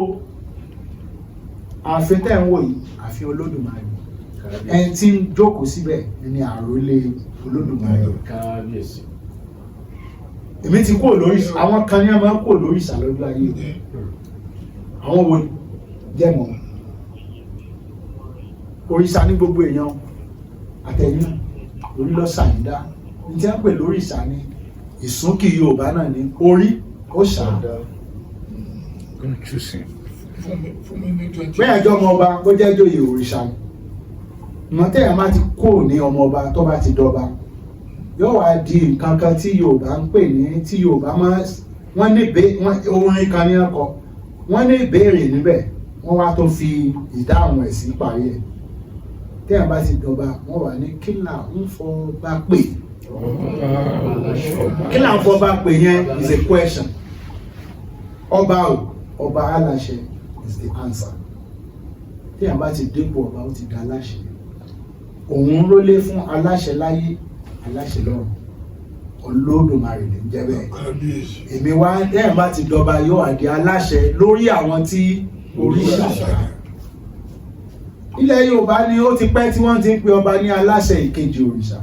ààfin tẹ́ ń wò yìí ààfin Olódùmarè ẹni tí ń jókòó síbẹ̀ ní àrólé Olódùmarè. Èmi ti kúrò lórí àwọn kan ní ọmọ kúrò lórí ìsàlọ́dún ayé àwọn wo jẹ́mọ̀ òrìṣà ní gbogbo èèyàn àtẹ̀yìn orí lọ́sàáyídá ní tí wọ́n pè lórí ìsà ní ìsúnkì Yorùbá náà ní orí ó ṣà. Bẹ́ẹ̀ ẹjọ́ ọmọ ọba ó jẹ́ ìjòyè òrìṣà ni mọ̀tẹ́yà máa ti kó ní ọmọ ọba tó bá ti dọba yóò wá di nǹkan kan tí Yorùbá ń pè ní tí Yorùbá máa wọ́n ní orin kan ní ọkọ̀ wọ́n ní ìbéèrè níbẹ̀ wọ́n wá tó fi ìdáhùn ẹ̀ sí parí ẹ̀ tẹ́yà bá ti dọba wọ́n wà ní kí là ń fọ bá pè kí là ń fọ bá pè yẹn is a question ọba aláṣẹ is the answer tẹ́yà bá ti dépò ọba ó ti dá aláṣẹ òun rólé fún aláṣẹ láyé aláṣẹ lọ́run Olódùmarè ní jẹ́ bẹ́ẹ̀ èmi wá tẹ́yà bá ti dọba yóò àdí aláṣẹ lórí àwọn tí oríṣà ilẹ̀ Yorùbá ni ó ti pẹ́ tí wọ́n ti ń pe ọba ní aláṣẹ ìkejì òrìṣà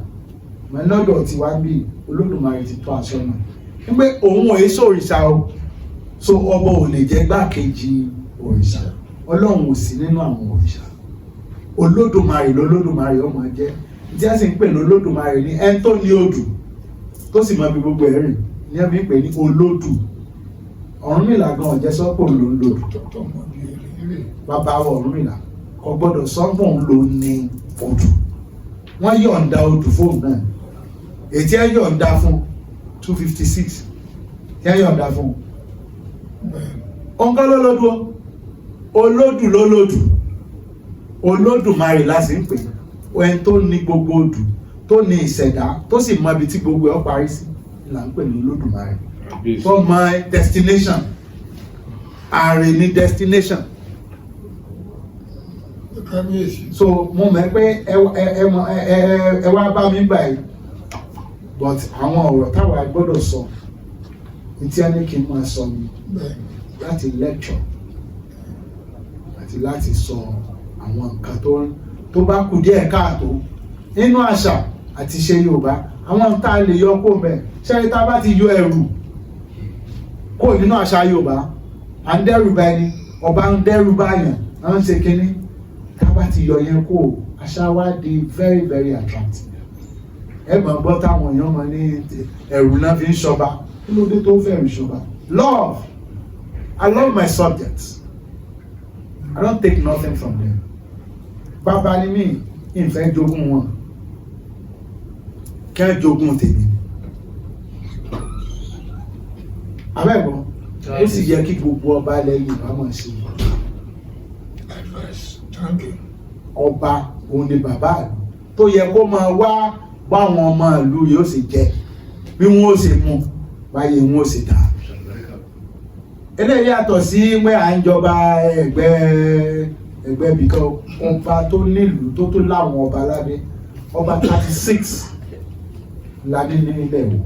lọ́dọ̀ tí wá ń bí Olódùmarè ti tó aṣọ náà wípé òun ò èso òrìṣà o so ọba ò lè jẹ́ gbákejì òrìṣà Ọlọ́run ò sí nínú àwọn òrìṣà Olódùmarè lọ́lọ́dùmarè ọmọ jẹ́ tí a sì ń pè lọ́lọ́dùmarè ní ẹni tó ní odù tó sì mọ bí gbogbo ẹ̀rìn ní ẹbí ń pè ní olódù Ọ̀rúnmìlà gan ọ̀jẹ́ sọ́pọ̀ ló ń lò bàbá Ọ̀rúnmìlà kò gbọ́dọ̀ sọ́pọ̀ ló ní odù wọ́n yọ̀ǹda odù fóònù náà ètí ẹ yọ̀ǹda fún 256 tí ẹ yọ̀ǹda fún ọ̀nkọ́ lọ́lọ́dún olódù lọ́lọ́dù Olódùmarè láti ń pè ẹni tó ní gbogbo odù tó ní ìṣẹ̀dá tó sì mọ ibi tí gbogbo ẹ̀ parí sí là ń pè ní Olódùmarè tó mọ destination ààrẹ ní destination so mo mọ̀ pé ẹ wá bá mi báyìí but àwọn ọ̀rọ̀ táwa gbọ́dọ̀ sọ ní tí a ní kí n máa sọ ni láti lecture àti láti sọ àwọn nǹkan tó bá kù díẹ̀ káàtó nínú àṣà àti ìṣe Yorùbá àwọn tá a lè yọ kó mẹ́ ṣẹ́ni tá a bá ti yọ ẹ̀rù kó nínú àṣà Yorùbá à ń dẹ́rù bá ẹni ọba ń dẹ́rù bá yàn à ń ṣe kínní tá a bá ti yọ yẹn kó àṣà wa di very very attractive ẹ mọ̀ gbọ́ táwọn èèyàn mọ̀ ní ẹ̀rù náà fi ń ṣọba kí ló dé tó fẹ́ràn ṣọba love I love my subjects I don't take nothing from them bàbá ni mí ìfẹ́ jogún wọn kẹ́ jogún tèmi abẹ́gbọ́n ó sì yẹ kí gbogbo ọba ilẹ̀ Yorùbá máa ṣe ọba òun ni bàbá ìlú tó yẹ kó máa wá báwọn ọmọ ìlú yóò sì jẹ bí wọn ó sì mú báyìí wọn ó sì dá eléyìí yàtọ̀ sí pé à ń jọba ẹgbẹ́ bìkan ọba tó nílùú tó láwọn ọba lábẹ́ ọba 36 ládé nílẹ̀ wò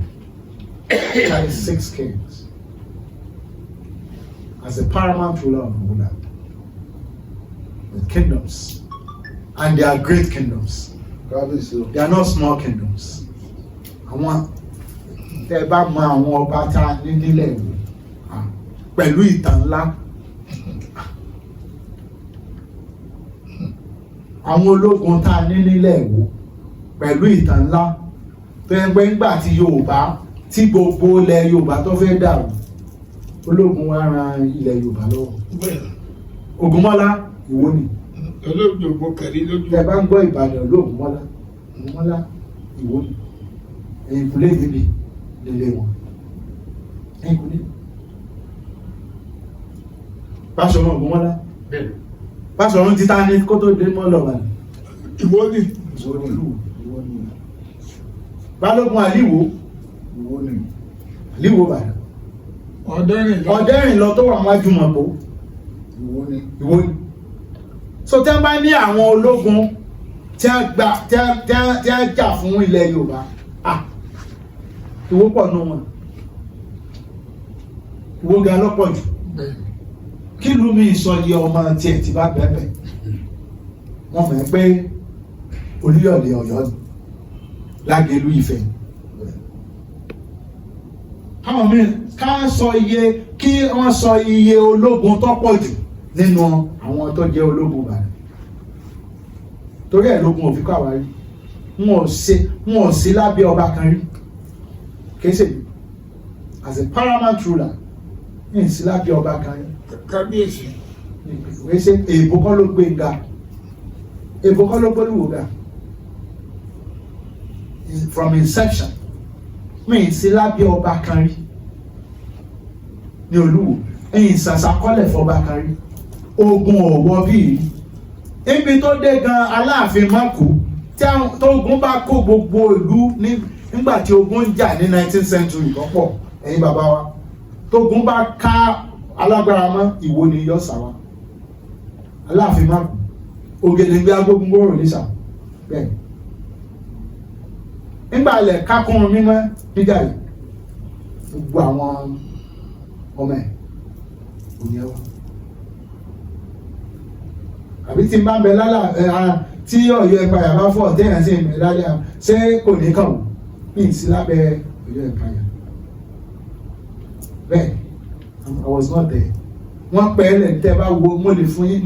36 kings as the paramount ruler of Iwoland with kingdoms and they are great kingdoms they are not small kingdoms àwọn tẹ́ bá mọ àwọn ọba tá a ní nílẹ̀ wò pẹ̀lú ìtàn ńlá àwọn ológun tá a ní nílẹ̀ wò pẹ̀lú ìtàn ńlá tó ń gbé ńgbà tí Yorùbá tí gbogbo ilẹ̀ Yorùbá tó fẹ́ dàrú ológun wa ran ilẹ̀ Yorùbá lọ́wọ́ Ògúnmọ́lá Ìwó ni olóògbé kẹrí lójú tẹ́ bá ń gbọ́ Ìbàdàn Ògúnmọ́lá Ìwó ni ẹ̀yìn kúlé ìdílé lélẹ̀ wọn ẹ̀yìn kúlé Báṣọ̀run Ògúnmọ́lá Báṣọ̀run títà ní kó tó dé mọ́ lọ́wọ́ Ìwó ni Balógun Àlíwò Àlíwò Ìbàdàn Ọ̀dẹ́rìn lọ tó wà wájú mọ̀pọ̀ Ìwó ni so tí wọ́n bá ní àwọn ológun tí a jà fún ilẹ̀ Yorùbá Ìwó pọ̀ nù wọn Ìwó ga lọ́pọ̀ jù kí ló mi sọ yẹ ọmọ tiẹ̀ ti bá bẹ̀bẹ̀ wọ́n mọ̀ pé Olúyọ̀lé Ọ̀yọ́ ni Lágelú Ifẹ̀ káwọn mi ká sọ iye kí wọ́n sọ iye ológun tó pọ̀ jù nínú àwọn tó jẹ́ ológun Ìbàdàn torí ẹ̀ lógun òfin kọ́ àwárí wọn ò sí lábẹ́ ọba kan rí kéṣe as a paramount ruler ní sí lábẹ́ ọba kan rí kábíyèsí wẹ́sẹ̀ èèbó kọ́ ló gbé ga èèbó kọ́ ló gbóríwò ga from inception mi sí lábẹ́ ọba kan rí ní Olúwo ẹ̀yìn sàṣàkọ́lẹ̀ fọba kan rí ogun ọ̀wọ́ bíi ibi tó dé gan Aláàfin Mákù tí ogun bá kó gbogbo ìlú nígbà tí ogun ń jà ní 19th century kọ́pọ̀ ẹ̀yin bàbá wa tógun bá ká alágbára mọ́ Ìwó ni yọ sàwá Aláàfin Mákù Ògèdèngbé agbógun gbòòrò nísà bẹ́ẹ̀ nígbà ilẹ̀ kákún mímọ́ nígbà yìí gbogbo àwọn ọmọ ẹ̀ òní ẹwà àbí tí n bá ń bẹ lálà tí Ọ̀yọ́ Empire bá fọ́ téèyàn sì ń bẹ lálẹ́ ṣé kò ní kàn wọ́n ní ìsí lábẹ́ Ọ̀yọ́ Empire bẹ́ẹ̀ I was not there wọ́n pẹ́ lẹ̀ tẹ́ bá wo mo lè fún yín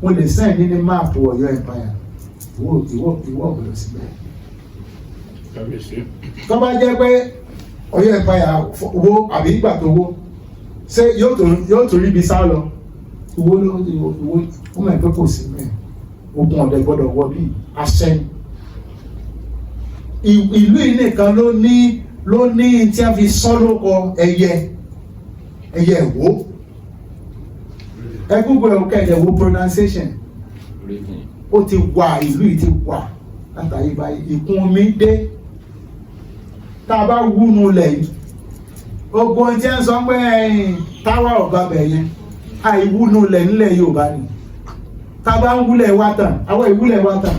mo lè send ní máàpù Ọ̀yọ́ Empire ìwọ ọ̀gbọ̀dọ̀ síbẹ̀. tó bá jẹ́ pé Ọ̀yọ́ Empire wo àbí ìgbà tó wó ṣé yóò tó rí ibi sá lọ ìwọ ó mọ̀ pé kò sí mẹ́ ogun ọ̀dẹ gbọ́dọ̀ wọ bí àṣẹ ìlú yìí nìkan ló ní tí a fi sọ lóko ẹyẹ ìwó ẹgbùgbọ́ ẹ̀kọ́ ẹ̀dẹ̀wó pronunciation ó ti wà ìlú yìí ti wà látàrí báyìí ìkún omi dé tá a bá wúnu lẹ̀ yìí ogun tí ń sọ pé táwa ọ̀gá bẹ̀ yẹn àìwúnu lẹ̀ nílẹ̀ Yorùbá ni tá a bá ń wúlẹ̀ wá tàn àwọn ìwúlẹ̀ wá tàn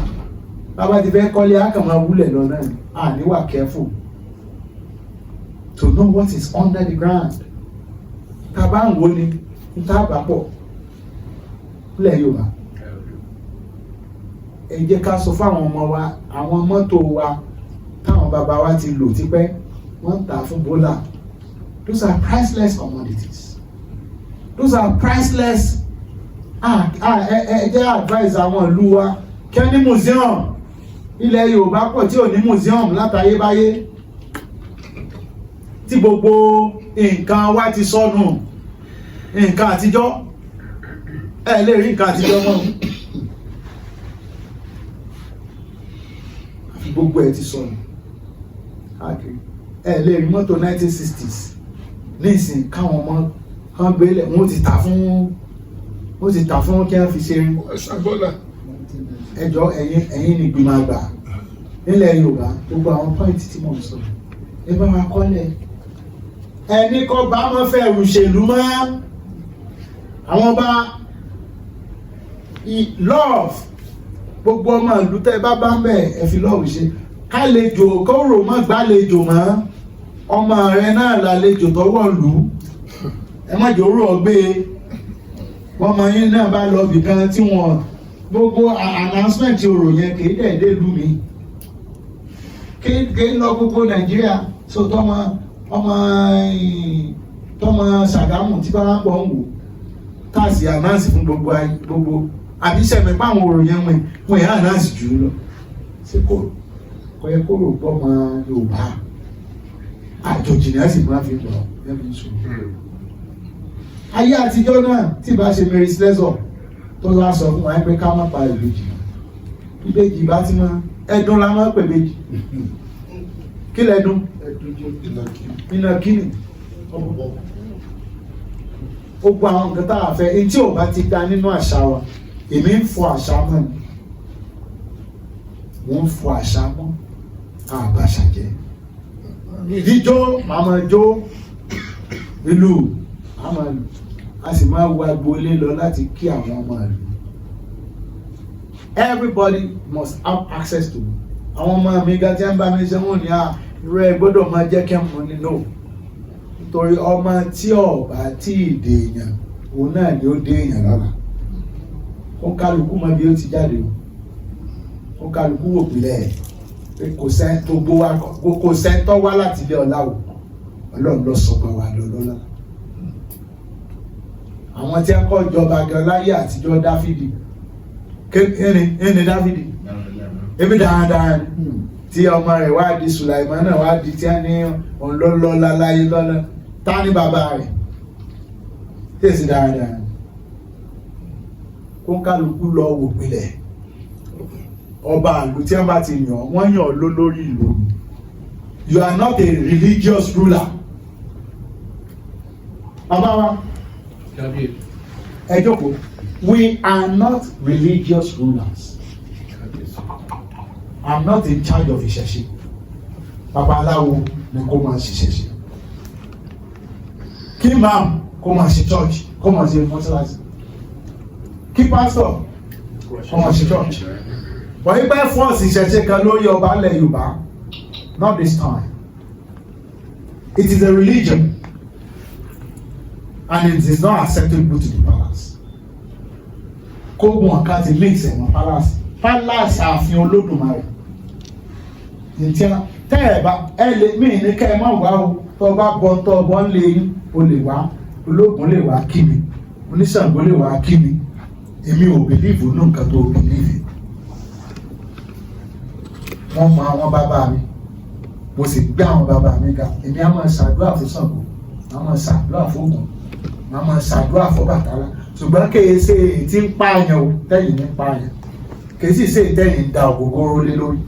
bàbá ti fẹ́ kọ́lé àkàmọ́ wúlẹ̀ lọ náà ni níwà careful to know what is under the ground tá a bá ń wo ni tá a bá pọ̀ nílẹ̀ Yorùbá ẹ jẹ́ ká sọ fáwọn ọmọ wa àwọn mọ́tò wa táwọn bàbá wa ti lò tipẹ́ wọ́n ń tà fún bólà those are priceless commodities those are priceless ẹ jẹ́ advice àwọn ìlú wa kẹ́ ní museum ilẹ̀ Yorùbá pọ̀ tí ò ní museum látayébáyé tí gbogbo nǹkan wa ti sọnù nǹkan àtijọ́ ẹ lè rí nǹkan àtijọ́ mọ́ gbogbo ẹ ti sọnù ẹ lè rí mọ́tò 1960s nísìn káwọn ọmọ kan gbélé wọ́n ti tà fún kí wọ́n fi ṣe ẹjọ́ ẹ̀yin ní Ìgbìmọ̀ Àgbà nílẹ̀ Yorùbá gbogbo àwọn pọ́ìntì tí mo sọ ẹ bá wa kọ́lẹ̀ ẹni kọ́ bá wọn fẹ́ òṣèlú mọ́ àwọn bá love gbogbo ọmọ ìlú tẹ́ bá ń bẹ̀ ẹ fi love ṣe kálejò kóró mọ́ gbálejò mọ́ ọmọ rẹ náà lálejò tọwọ́ lù ú ẹ má jò rú ọgbẹ́ ọmọ yín náà bá lọ bìkan tí wọ́n gbogbo announcement orò yẹn kì í dẹ̀ lù mí kì í lọ gbogbo Nàìjíríà so tọmọ Ṣàgámù tí bá ń pọ̀ ń wò káàsì announce fún gbogbo àbí sẹ́mi páwọn orò yẹn wọ́n yẹn announce jù lọ ṣé kò yẹ kó rò pọ̀ mọ́ Yorùbá àjòjì náà sì máa fi lọ ẹbí sùn. ayé àtijọ́ náà tí bá ṣe Mary Slessor tó wá sọ fún wa pé ká má pa ìbejì bá ti mọ ẹdun la máa pè méjì kí lẹ́dún ìnàkínì ó gba àwọn nǹkan tá a fẹ́ èyí tí ò bá ti dá nínú àṣà wa èmi ń fọ àṣà mọ́ ni wọ́n ń fọ àṣà mọ́ àbàṣà jẹ́ jíjó màmá jó ìlú àmà lù a sì máa wo agboolé lọ láti kí àwọn ọmọ ìlú. Everybody must have access to àwọn ọmọ mi ga tí ń bá mi ṣe wọ́n ní rẹ gbọ́dọ̀ máa jẹ́ kí n mọ̀ nínú nítorí ọmọ tí ọba tí ì dé èèyàn òun náà ni ó dé èèyàn lọ́la ó kálukú mọ bí ó ti jáde ó kálukú wò pìlẹ̀ pé kò sẹ́ńtọ́ wá láti ilé ọ̀la o Ọlọ́run lọ sọ pé wà lọ́la àwọn tí a kọ́ ìjọba gan láyé àtijọ́ Dáfídì ẹni Dáfídì ebi dáadáa tí ọmọ rẹ̀ wá di Sùláìmánà náà wá di tí a ní ọlọ́lọ́lá láyé lọ́nà tá ní bàbá rẹ̀ tẹ̀sí dáadáa kó kálukú lọ wò pilẹ̀ ọba ìlú tí wọ́n bá ti yàn wọ́n yàn lólórí ìlú. You are not a religious ruler. Bàbá wa ẹ jókòó. We are not religious rulers. I'm not in charge of ìṣẹ̀ṣe. Babaláwo ni kó máa ṣiṣẹ́ṣe. Kí imam kó máa ṣe church, kó máa ṣe mọ́ṣáláṣí. Kí pastor kó máa ṣe church. But if I force ìṣẹ̀ṣe kan lórí ọba ilẹ̀ Yorùbá, not this time. It is a religion and it is not acceptable to the palace. kógun ọ̀ká ti mix ẹ̀wọ̀n palace ààfin Olódùmarè nìtìá tẹ́ ẹ̀ bá ẹ lè mí ní kẹ́ ẹ má wá o tó bá bọ́ tó bọ́ ń lé yín o lè wá ológun lè wá kí mi oníṣàngó lè wá kí mi èmi ò bìlíìfù ní nǹkan tó bìlíìfù wọ́n mọ àwọn bàbá mi mo sì gbé àwọn bàbá mi ga èmi á máa ṣàdúrà fún Ṣàngó á máa ṣàdúrà fún Ògún á máa ṣàdúrà fún Bàtálá ṣùgbọ́n kèé ṣe èyí tí ń pààyàn o tẹ́yìn ní pààyàn kèé sì ṣe ìtẹ́yìn ń da ògógóró lé lórí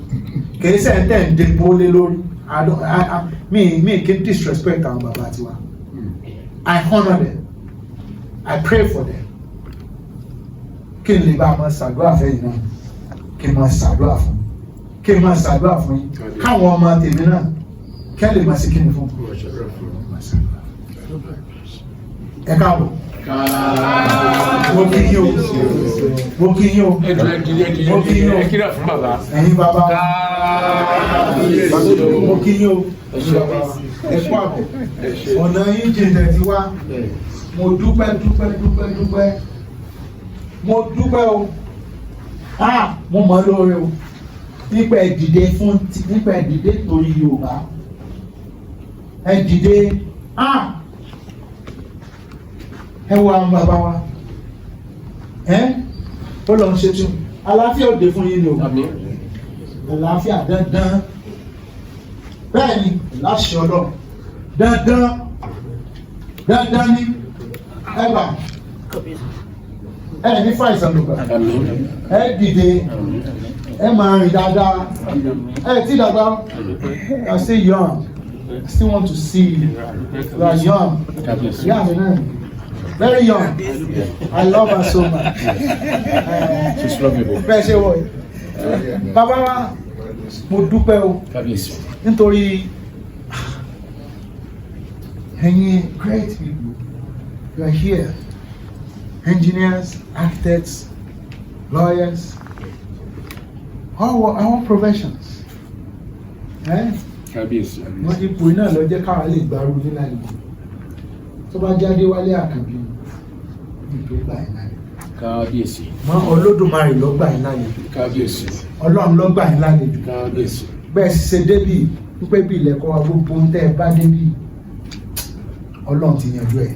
kèé ṣe ìtẹ́yìn ń depo lé lórí mi kì í disrespect àwọn bàbá tiwa I honour them I pray for them kí n lè bá a máa ṣàdúrà fẹ́yìn náà kí n máa ṣàdúrà fún kí n máa ṣàdúrà fún yín káwọn ọmọ tèmi náà kí ẹ lè máa ṣe kí ni fún ẹ káàbọ̀ mo kí yín o mo kí yín o mo kí yín o ẹ̀yin bàbá mo kí yín o ẹ kú àbọ̀ ọ̀nà yín jìnlẹ̀ ti wá mo dúpẹ́ mo dúpẹ́ o mo mọ̀ lóore o nípa ẹ̀dìdé torí Yorùbá ẹ̀dìdé ẹ wo àwọn bàbá wa ó lọ ń ṣe tún àlàáfíà òde fún yín ni o àlàáfíà dandan bẹ́ẹ̀ ni láṣẹ Ọlọ́run dandan ní ẹgbà ẹ ní fàìsàn lògbà ẹ dìde ẹ máa rìn dáadáa ẹ tí dàgbà you are still young I still want to see you you are young yeah mi náà very young I love her so much bẹ́ẹ̀ ṣe wọ̀ yìí bàbá wa mo dúpẹ́ o nítorí ẹ̀yin great people you are here engineers architects lawyers all professions wọ́n ipò iná lọ jẹ́ káwa lè gbárù ní láì tó bá jáde wálé Àkànbí ìpè gbà ẹ̀ láì kábíyèsí mọ Olódùmarè ló gbà ẹ̀ láì kábíyèsí Ọlọ́run ló gbà ẹ̀ láì kábíyèsí bẹ́ẹ̀ sì ṣe débì wípé bí ilẹ̀kọ́ wa gbogbo ń tẹ́ ẹ bá débì Ọlọ́run ti yanjú ẹ̀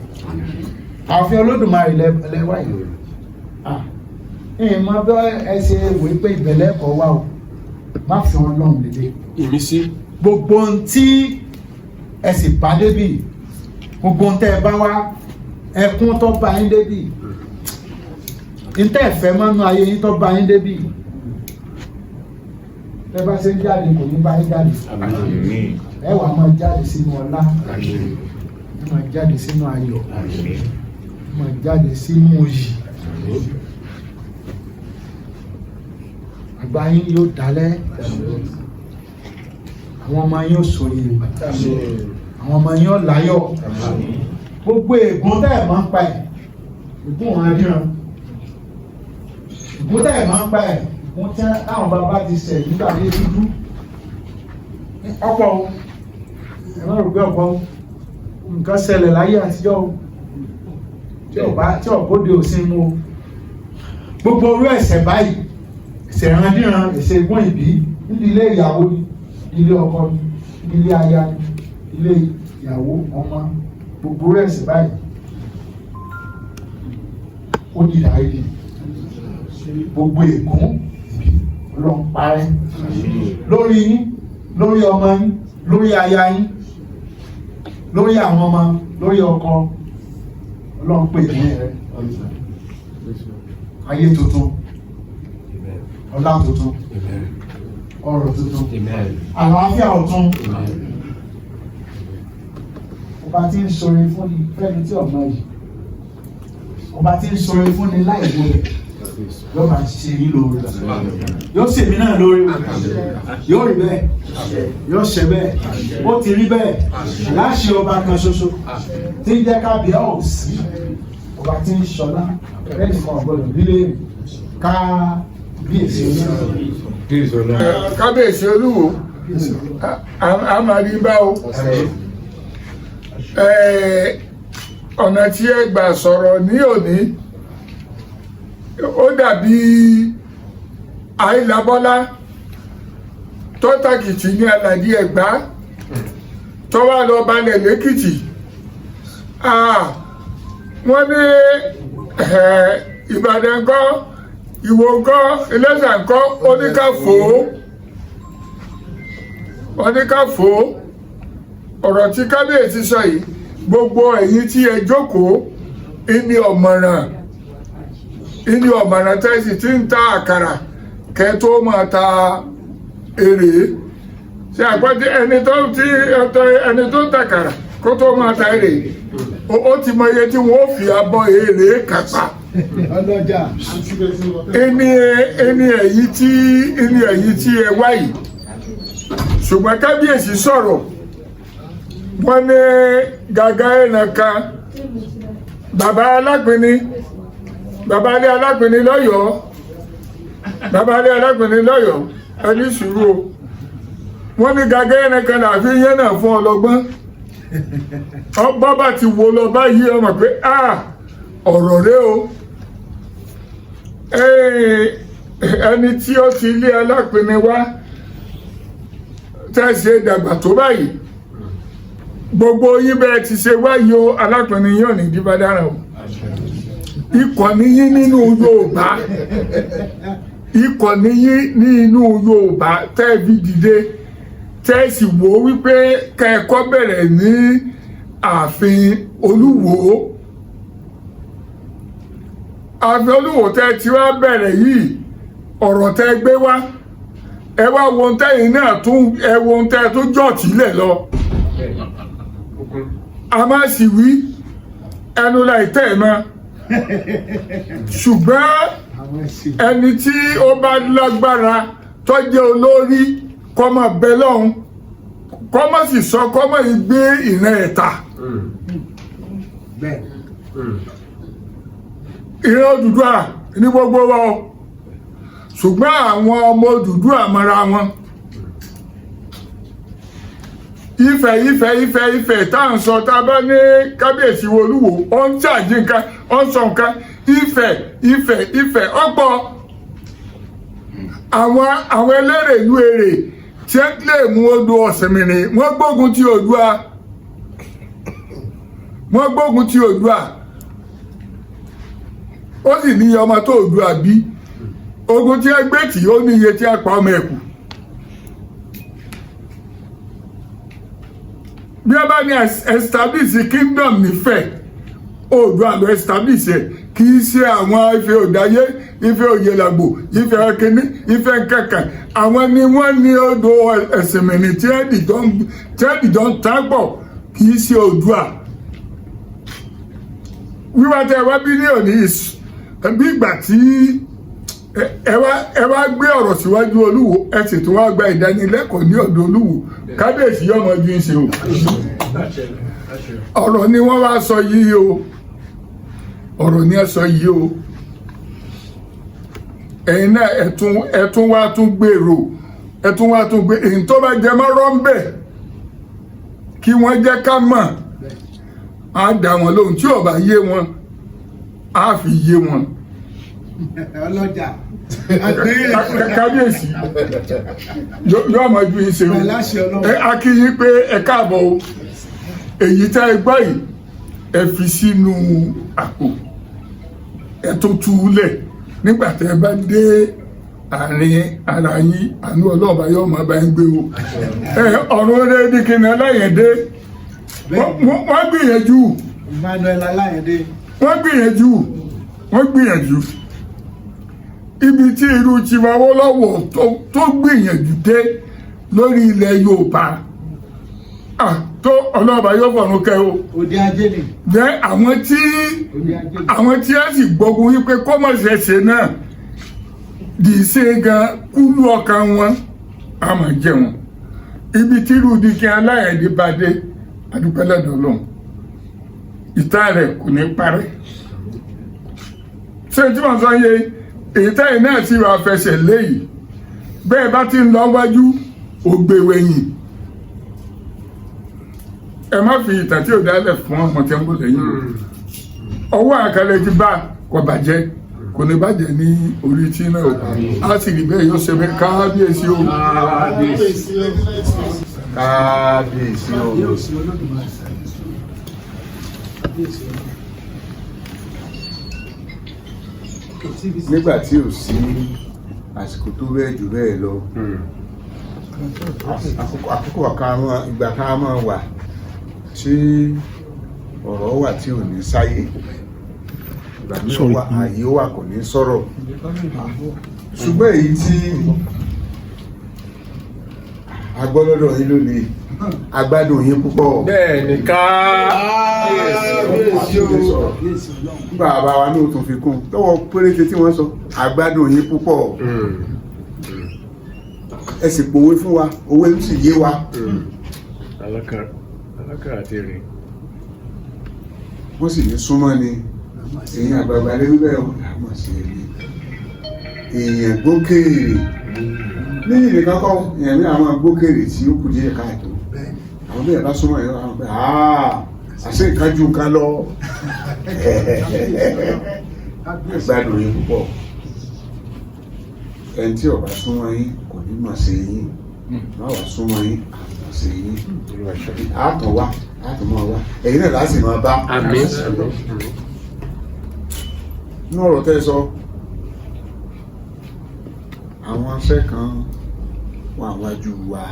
ààfin Olódùmarè lẹ́wà yìí ìmọ̀ bẹ́ ẹ ṣe wèé pé ìbẹ̀lẹ̀ ẹ̀kọ́ wà o má fi Ọlọ́run lédè ìmísí gbogbo ohun tí ẹ sì bá débì gbogbo ohun tẹ́ ẹ bá wá ẹkún tó bá yín débì ntẹ́ ẹ̀fẹ́ mọ́nú ayé yín tó bá yín débì ẹ bá ṣe ń jáde kò ní bá yín jáde ẹ wà máa jáde sínú ọlá ẹ máa jáde sínú ayọ̀ ẹ máa jáde sínú òyì àgbà yín yóò dálẹ̀ àwọn ọmọ yín ò sòye àwọn ọmọ yín ò láyọ̀ gbogbo ègún tẹ́ ẹ̀ máa ń pa ẹ̀ ègún wọn adíran ègún tẹ́ ẹ̀ máa ń pa ẹ̀ ègún tí àwọn bàbá ti sẹ̀ nígbà yé dúdú ọ̀pọ̀ o ẹ má rò pé ọ̀pọ̀ o nǹkan ṣẹlẹ̀ láyé àtijọ́ o tí ọ̀bọ̀dé ò sí mú o gbogbo orú ẹ̀ṣẹ̀ báyìí ẹ̀ṣẹ̀ ìrandíran ẹ̀ṣẹ̀ ègún ìbí níbi ilé ìyàwó ni ilé ọkọ ni ilé aya ni ilé ìyàwó ọmọ gbogbo orú ẹ̀ṣẹ̀ báyìí ó di ìdáríjì gbogbo ègún Ọlọ́run parẹ́ lórí yín lórí ọmọ yín lórí aya yín lórí àwọn ọmọ lórí ọkọ Ọlọ́run pè ní rẹ ayé tuntun ọlá tuntun ọrọ̀ tuntun àlàáfíà ọ̀tun ọba tí ń ṣoore fún ni fẹ́ni tí ọmọ yìí ọba tí ń ṣoore fún ni láì wo rẹ̀ yóò máa ṣe yín lóore yóò ṣèmí náà lóore yóò rí bẹ́ẹ̀ yóò ṣe bẹ́ẹ̀ ó ti rí bẹ́ẹ̀ láṣẹ ọba kan ṣoṣo tí ń jẹ́ kábíyá òsì ọba tí ń ṣọlá lẹ́nìkan ọ̀gbọ́dọ̀ lílé kábíyèsí kábíyèsí Olúwo àmàlíbá o ọ̀nà tí ẹ gbà sọ̀rọ̀ ní òní ó dàbí àìlábọ́lá tó tàkìtì ní alàdí Ẹ̀gbá tó wá lọ balẹ̀ lẹ́kìtì. Wọ́n ní Ìbàdàn ńkọ́, Ìwó ńkọ́, Iléṣà ńkọ́, oníkàfó. Ọ̀rọ̀ tí kábíyèsí sọ yìí, gbogbo ẹ̀yin tí ẹ jókòó ìní ọ̀mọ̀ràn tẹ́sí tí ń ta àkàrà kẹ́ tó máa ta èrè. Ṣé àpẹẹrẹ ẹni tó ń takàrà kó tó máa ta èrè ó ti mọ iye tí wọ́n fi abọ́ èrè kápá. ẹni èyí tí ẹ wá yìí, ṣùgbọ́n kábíyèsí sọ̀rọ̀ wọ́n ní gàgà ẹ̀ràn kan bàbá ilé Alápinni lọ́yọ̀ọ́ ẹni sùúrù o. Wọ́n ní gàgà ẹ̀ràn kan làfi yẹn náà fún ọlọ́gbọ́n. Ọgbọ́n bá ti wo lọ báyìí ọmọ pé ọ̀rọ̀ rẹ o. Ẹni tí ó ti ilé Alápinni wá tẹ́sí dàgbà tó báyìí, gbogbo yín bẹ́ẹ̀ ti ṣe wáyé o, Alápinni yóò ní díbádàrà o. Ikọ̀ níyí nínú Yorùbá tẹ́ẹ̀bí dìde tẹ́ẹ̀sì wò wípé kẹ́ẹ̀kọ́ bẹ̀rẹ̀ ní ààfin Olúwo. Ààfin Olúwo tẹ́ ti wá bẹ̀rẹ̀ yìí, ọ̀rọ̀ tẹ́ gbé wá, ẹ wá wo tẹ́yìn náà wo tẹ́ tó jọ̀tí lẹ̀ lọ. A máa sì wí ẹnu láì tẹ́ ẹ̀ mọ́. Ṣùgbọ́n ẹni tí ó bá lágbára tó jẹ́ olórí kó máa bẹ lọ́hùn, kó máa sì sọ, kó máa gbé ìran ẹ̀ta. Ìran Odùduwà ní gbogbo wa o, ṣùgbọ́n àwọn ọmọ Odùduwà mọ́ra wọn. Ifẹ̀ tá à ń sọ, tá a bá ní kábíyèsí Olúwo ó ń ṣàjì nǹkan, ó ń sọ nǹkan. Ifẹ̀ ọ̀pọ̀ àwọn eléré ìlú èrè tí ń lè mú odò Ọ̀sìnmìrì wọ́n gbógun ti Oòduà. Ó sì ní ọmọ tó Oòduà bí. Ogun tí ẹ gbé tì ó ní iye tí a pa ọmọ ẹ̀kú. Bí a bá ní establish kingdom nífẹ̀ẹ́, Oòduà ló establish ẹ̀, kì í ṣe àwọn Ifẹ̀ Òdáyé, Ifẹ̀ Òyèlàgbò, Ifẹ̀ Ọ̀kíní, Ifẹ̀ Kẹ̀kẹ́. Àwọn ni wọ́n ní odò Ọ̀sìnmìrì tí ẹ dìjọ́ ń tápọ̀, kì í ṣe Oòduà. Wíwá tẹ wá bí ní òní bí ìgbà tí ẹ wá gbé ọ̀rọ̀ síwájú Olúwo, ẹ sì tún wá gba ìdánilẹ́kọ̀ọ́ ní ọ̀dọ̀ Olúwo. Kábíyèsí yọmọ ju ń ṣe o. Ọ̀rọ̀ ni wọ́n wá sọ yìí o. Ọ̀rọ̀ ni ẹ sọ yìí o. Ẹ̀yin náà ẹ tún wá gbèrò, èyí tó bá jẹ mọ́ rọ́ńbẹ̀ kí wọ́n jẹ́ ká mọ̀. Á dá wọn lóhùn, tí ò bá yé wọn á fi yé wọn. Ọlọ́jà kábíyèsí yóò mọ ju ìṣe o. A kí yín pé ẹ káàbọ̀ o. Èyí tá ẹ gbọ́ yìí ẹ fi sínú àpò, ẹ tó tú u lẹ̀ nígbà tẹ́ ẹ bá dé àárín ara yín, àánú Ọlọ́ọ̀bá yóò máa bá yín gbé o. Ọ̀run rẹ̀ ní kíni Aláyẹ̀dé wọ́n gbìyànjú. Emmanuel Aláyẹ̀dé wọ́n gbìyànjú. Ibi tí irú Chief Awólọ́wọ̀ tó gbìyànjú dé lórí ilẹ̀ Yorùbá, tó Ọlọ́ọ̀bá yóò fọ̀run kẹ́ o. Òde ajé ni. Jẹ́ àwọn tí a sì gbógun wípé kọ́mọ̀ṣẹ̀ṣẹ̀ náà dì í ṣe gan kúlú ọkàn wọn, a máa jẹ wọn. Ibi tí irú Dikin Aláyẹ̀dé bá dé, adúpẹ́ lọ́dọ̀ Ọlọ́run, ìta rẹ̀ kò ní parẹ́. Ṣé tí wọ́n sọ yẹ èyí táyì náà sì wà fẹsẹ̀ léyìí, bẹ́ẹ̀ bá ti ń lọ wájú ògbèwẹ̀yìn. Ẹ má fi ìtàn tí ò dálẹ̀ fún ọmọ tí ń bọ̀ lẹ́yìn. Ọwọ́ àkàlẹ̀ ti bá kò bàjẹ́, kò ní bàjẹ́ ní orí tí náà o á sì rí bẹ́ẹ̀ yóò ṣe bẹ́ẹ̀ kábíyèsí o. kábíyèsí o. nígbà tí ò sí àsìkò tó bẹ́ẹ̀ jù bẹ́ẹ̀ lọ àkókò ìgbà kan máa wà tí ọ̀rọ̀ wà tí ò ní sáyé ìgbà mìíràn wà ààyè wà kò ní sọ̀rọ̀ ṣùgbọ́n èyí tí agbọ́lọ́dọ̀ yín lónìí agbádùn yín púpọ̀. bẹ́ẹ̀ ni kábíyèsí bàbá wa ní òtún fi kún lọ́wọ́ péréte tí wọ́n sọ agbádùn yín púpọ̀ ẹ sì pòwe fún wa owó ń sì yé wa. alákàrà ti rìn. wọ́n sì ní súnmọ́ ni èèyàn àgbààgbà lé wíwẹ́ àmọ̀ sí ẹ̀mí èèyàn gbókèrè ní ìnìkan kọ́ èèyàn ní àwọn gbókèrè tí ó kù díẹ̀ káàtó àwọn bí ẹ̀ bá súnmọ́ ẹ̀rọ àwọn pé àṣẹ nǹkan ju nǹkan lọ gbádùn yín púpọ̀ ẹni tí ó bá súnmọ́ yín kò ní mọ̀ sí yín má wà súnmọ́ yín àmọ̀ sí yín àtọ̀ wá àtọ̀ mọ́ wá ẹ̀yin náà láti máa bá ní ọ̀rọ̀ tẹ́ sọ àwọn aṣẹ́ kan wà wájú wa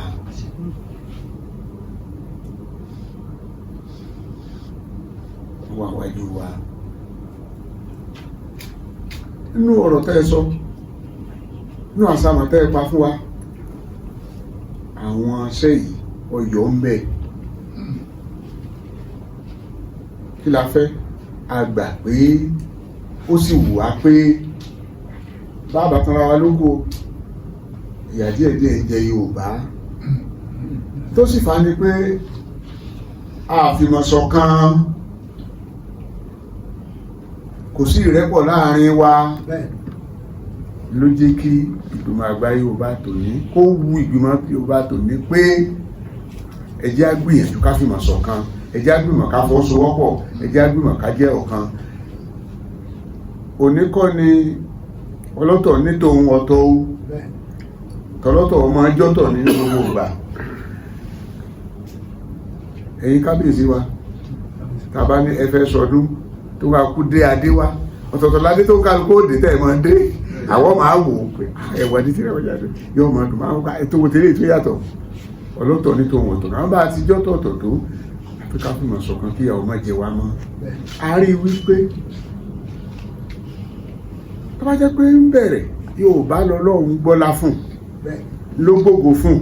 nínú ọ̀rọ̀ tẹ́ sọ nínú àsàmọ̀ tẹ́ pa fún wa àwọn aṣẹ́ yìí ọyọ̀ ń bẹ kí la fẹ́ a gbà pé ó sì wù wá pé bàbá tán ra wa lóko ìyà díẹ̀díẹ̀ jẹ Yorùbá tó sì fà ní pé àfìmọ̀ṣọ̀kan kò sí ìrẹ́pọ̀ láàrin wa ló jẹ́ kí ìgbìmọ̀ àgbà Yorùbá tòní kó wu ìgbìmọ̀ Yorùbá tòní pé ẹ jẹ́ á gbìyànjú ká fìmọ̀ṣọ̀kan ẹ jẹ́ á gbìmọ̀ ká fọwọ́sowọ́pọ̀ ẹ jẹ́ á gbìmọ̀ ká jẹ́ ọ̀kan òní kọ́ ni ọlọ́tọ̀ ní tòun ọ̀tọ̀ ó tọ́lọ́tọ̀ ọmọ ẹjọ́tọ̀ nínú gbogbo ìgbà ẹ̀yin kábíyèsí wa tàbá ní ẹfẹ́ sọdún tó ká kú dé adé wá ọ̀tọ̀ọ̀tọ̀ ládé tó ká kó dé tẹ̀ mọ́ dé àwọn máa wò ó pé ẹ̀wà ní tìrẹ̀ wọ́jà dé yóò máa dùn máa ń ká ètò òtẹ́lẹ̀ tó yàtọ̀ ọlọ́tọ̀ ní tòun ọ̀tọ̀ náà bá ti jọ́tọ̀ ọ̀tọ̀ tó àfi ká fìmọ̀ ṣọ̀kan kí ìyàwó má jẹ wá mọ́ a rí wípé tó bá jẹ́ pé ń bẹ̀rẹ̀ Yorùbá lọ́lọ́run gbọ́lá fún ló gbógo fún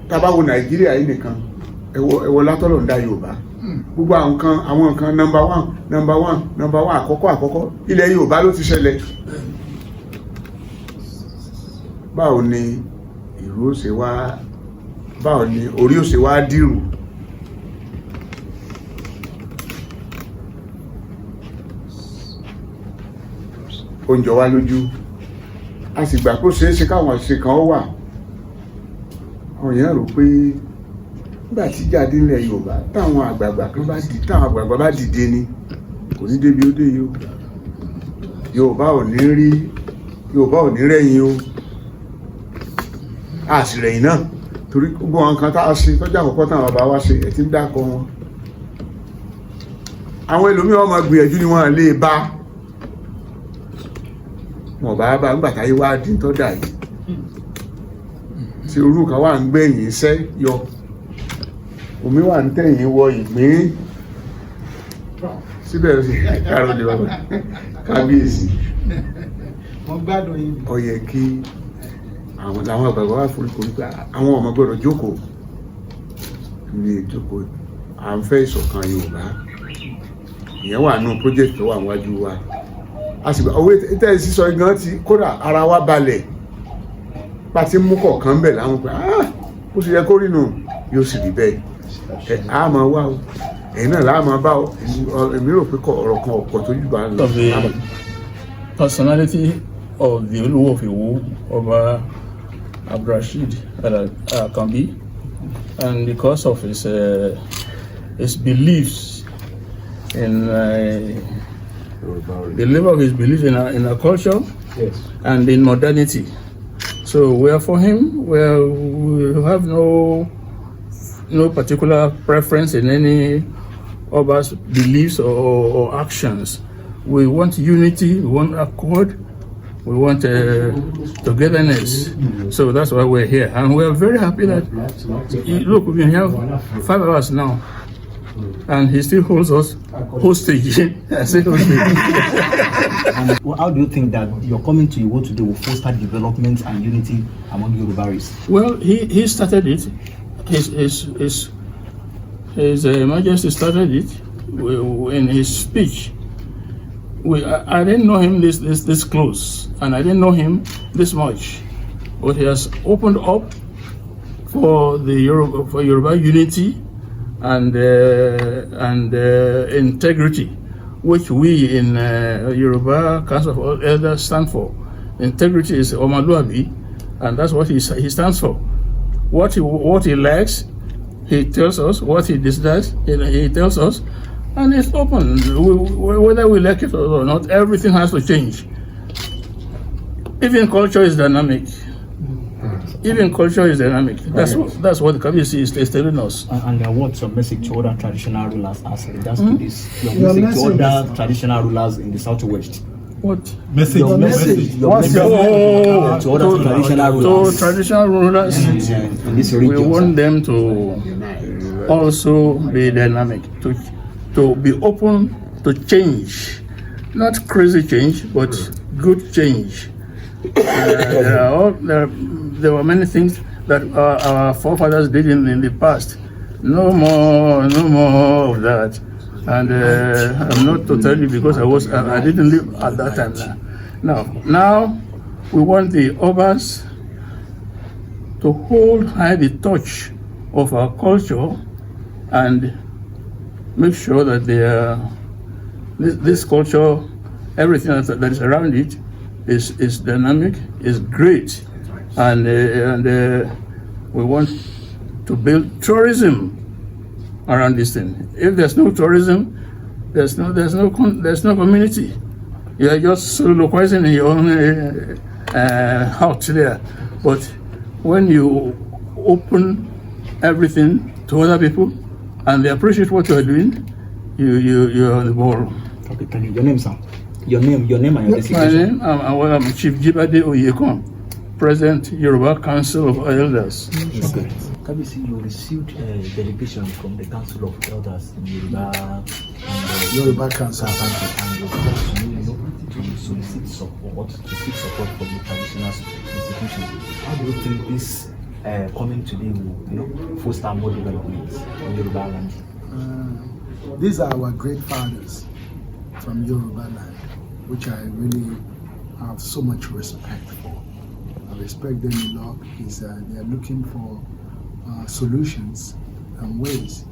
tabawo Nàìjíríà yìí nìkan ẹwọ látọ̀lọ̀ ń dá Yorùbá gbogbo àwọn nǹkan number one àkọ́kọ́ ilẹ̀ Yorùbá ló ti ṣẹlẹ̀ báwo ni ìró ṣe wá báwo ni orí ó ṣe wá dìrù oúnjẹ wá lójú a sì gbà kó ṣeéṣe káwọn àṣìṣe kan wà àwọn èèyàn rò pé nígbà tí jáde nílẹ̀ Yorùbá táwọn àgbààgbà bá dìde ni kò ní débi ó dé yìí o Yorùbá ò ní rẹ̀yìn o a sì rẹ̀yìn náà torí gbogbo àwọn kan tá a ṣe tọ́jú àkọ́kọ́ táwọn bàbá wa ṣe ẹ̀ tí ń dákọ wọn àwọn ẹlòmíràn máa gbìyànjú ni wọ́n lè bá wọn bá nígbà táyé wá dín tó dà yìí tí orúkọ wà ń gbẹ̀yìn iṣẹ́ yọ omi wà ń tẹ̀yìn wọ ìgbín síbẹ̀ sí káàró ní bàbá kábíyèsí ó yẹ kí àwọn àgbàgbà wà foríko nípa àwọn ọmọ gbọ́dọ̀ jókòó ní ìjókòó à ń fẹ́ ìṣọ̀kan Yorùbá ìyẹn wà nù project tó wà níwájú wa a sì owó tẹ́ sísọ gan ti kódà ara wa balẹ̀ bá ti mú kọ̀ọ̀kan bẹ̀ láwọn pé ó sì yẹ kó rí nù yóò sì rí bẹ́ẹ̀ a máa wá o ẹ̀yin náà láà máa bá o èmi rò pé ọ̀rọ̀ kan ọ̀pọ̀ tó jù bá ń lọ. The personality of the Oluwo of Iwo, Oba Abdulrasheed Akanbi, and because of his beliefs in the level of his belief in our culture and in modernity. So we are for him. We have no particular preference in any of us beliefs or actions. We want unity, we want accord, we want togetherness. So that's why we're here. And we are very happy that, look, we've been here 5 hours now. And he still holds us hostage. I say hostage. Well, how do you think that your coming to Iwo today will foster development and unity among Yorubaris? Well, he started it. His Majesty started it in his speech. I didn't know him this close, and I didn't know him this much. But he has opened up for Yoruba unity and integrity, which we in Yoruba Council of Elders stand for. Integrity is Omaluabi, and that's what he stands for. What he likes, he tells us. What he dislikes, he tells us, and it's open. Whether we like it or not, everything has to change. Even culture is dynamic. That's what the Kabisi is telling us. And what's your message to other traditional rulers as regards to this? Your message to other traditional rulers in the Southwest? What? Your message to other traditional rulers. To traditional rulers, in this region. we want them to also be dynamic, to be open to change. Not crazy change, but good change. There were many things that our forefathers did in the past. No more of that. And I'm not to tell you because I didn't live at that time. Now we want the Obas to hold high the torch of our culture and make sure that this culture, everything that is around it, is dynamic, is great, and we want to build tourism around this thing. If there's no tourism, there's no community. You are just soliloquizing in your own house there. But when you open everyththing to other people and they appreciate what you are doing, you're on the ball. Okay, thank you. Your name, sir? Your name and your designation. My name, I'm Chief Jibade Oyekon, President, Yoruba Council of Elders. Okay. Kabisi, you received a delegation from the Council of Elders in Yoruba Council. And you to solicit support, seek support from the traditional institutions. How do you think this coming today will foster more development in Yoruba land? These are our great fathers from Yoruba land, which I really have so much respect for. I respect them a lot because they are looking for solutions and ways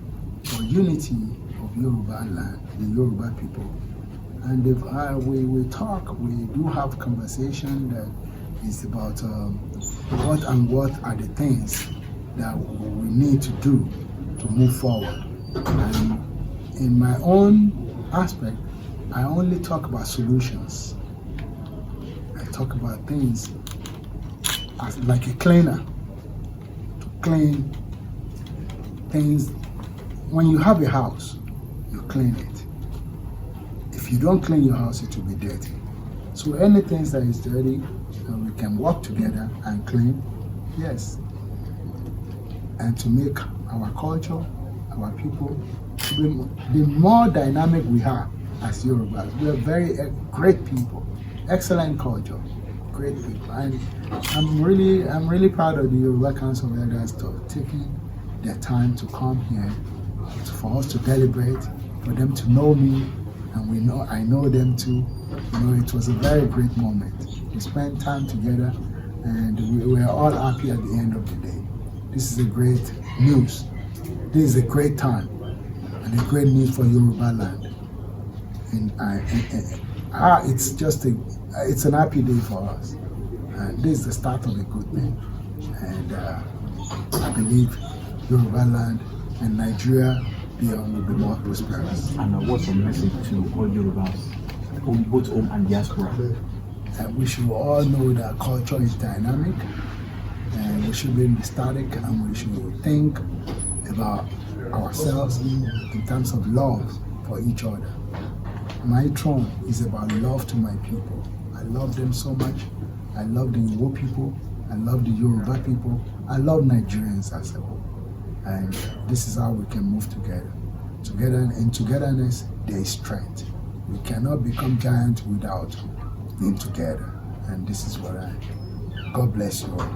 for unity of Yoruba land, the Yoruba people. And if we talk, we do have conversation that is about what are the things that we need to do to move forward. And in my own aspect, I only talk about solutions. I talk about things as like a cleaner, to clean things. When you have a house, you clean it. If you don't clean your house, it will be dirty. So anything that is dirty, we can work together and clean, yes. And to make our culture, our people, the more dynamic we are as Yorubas. We are very great people, excellent culture, great people. And I'm really proud of the Yoruba Council of Elders for taking their time to come here, for us to deliberate, for them to know me, and I know them too. It was a very great moment. We spent time together, and we were all happy at the end of the day. This is a great news. This is a great time, and a great news for Yoruba land. And it's an happy day for us. And this is the start of a good thing. And I believe Yoruba land and Nigeria beyond will be more prosperous. And what's your message to all Yorubas? both home and diaspora? We should all know that culture is dynamic, and we shouldn't be static, and we should think about ourselves in terms of love for each other. My throne is about love to my people. I love them so much. I love the Iwo people. I love the Yoruba people. I love Nigerians as a whole. And this is how we can move together. In togetherness, there is strength. We cannot become giants without being together. And this is what God bless you all.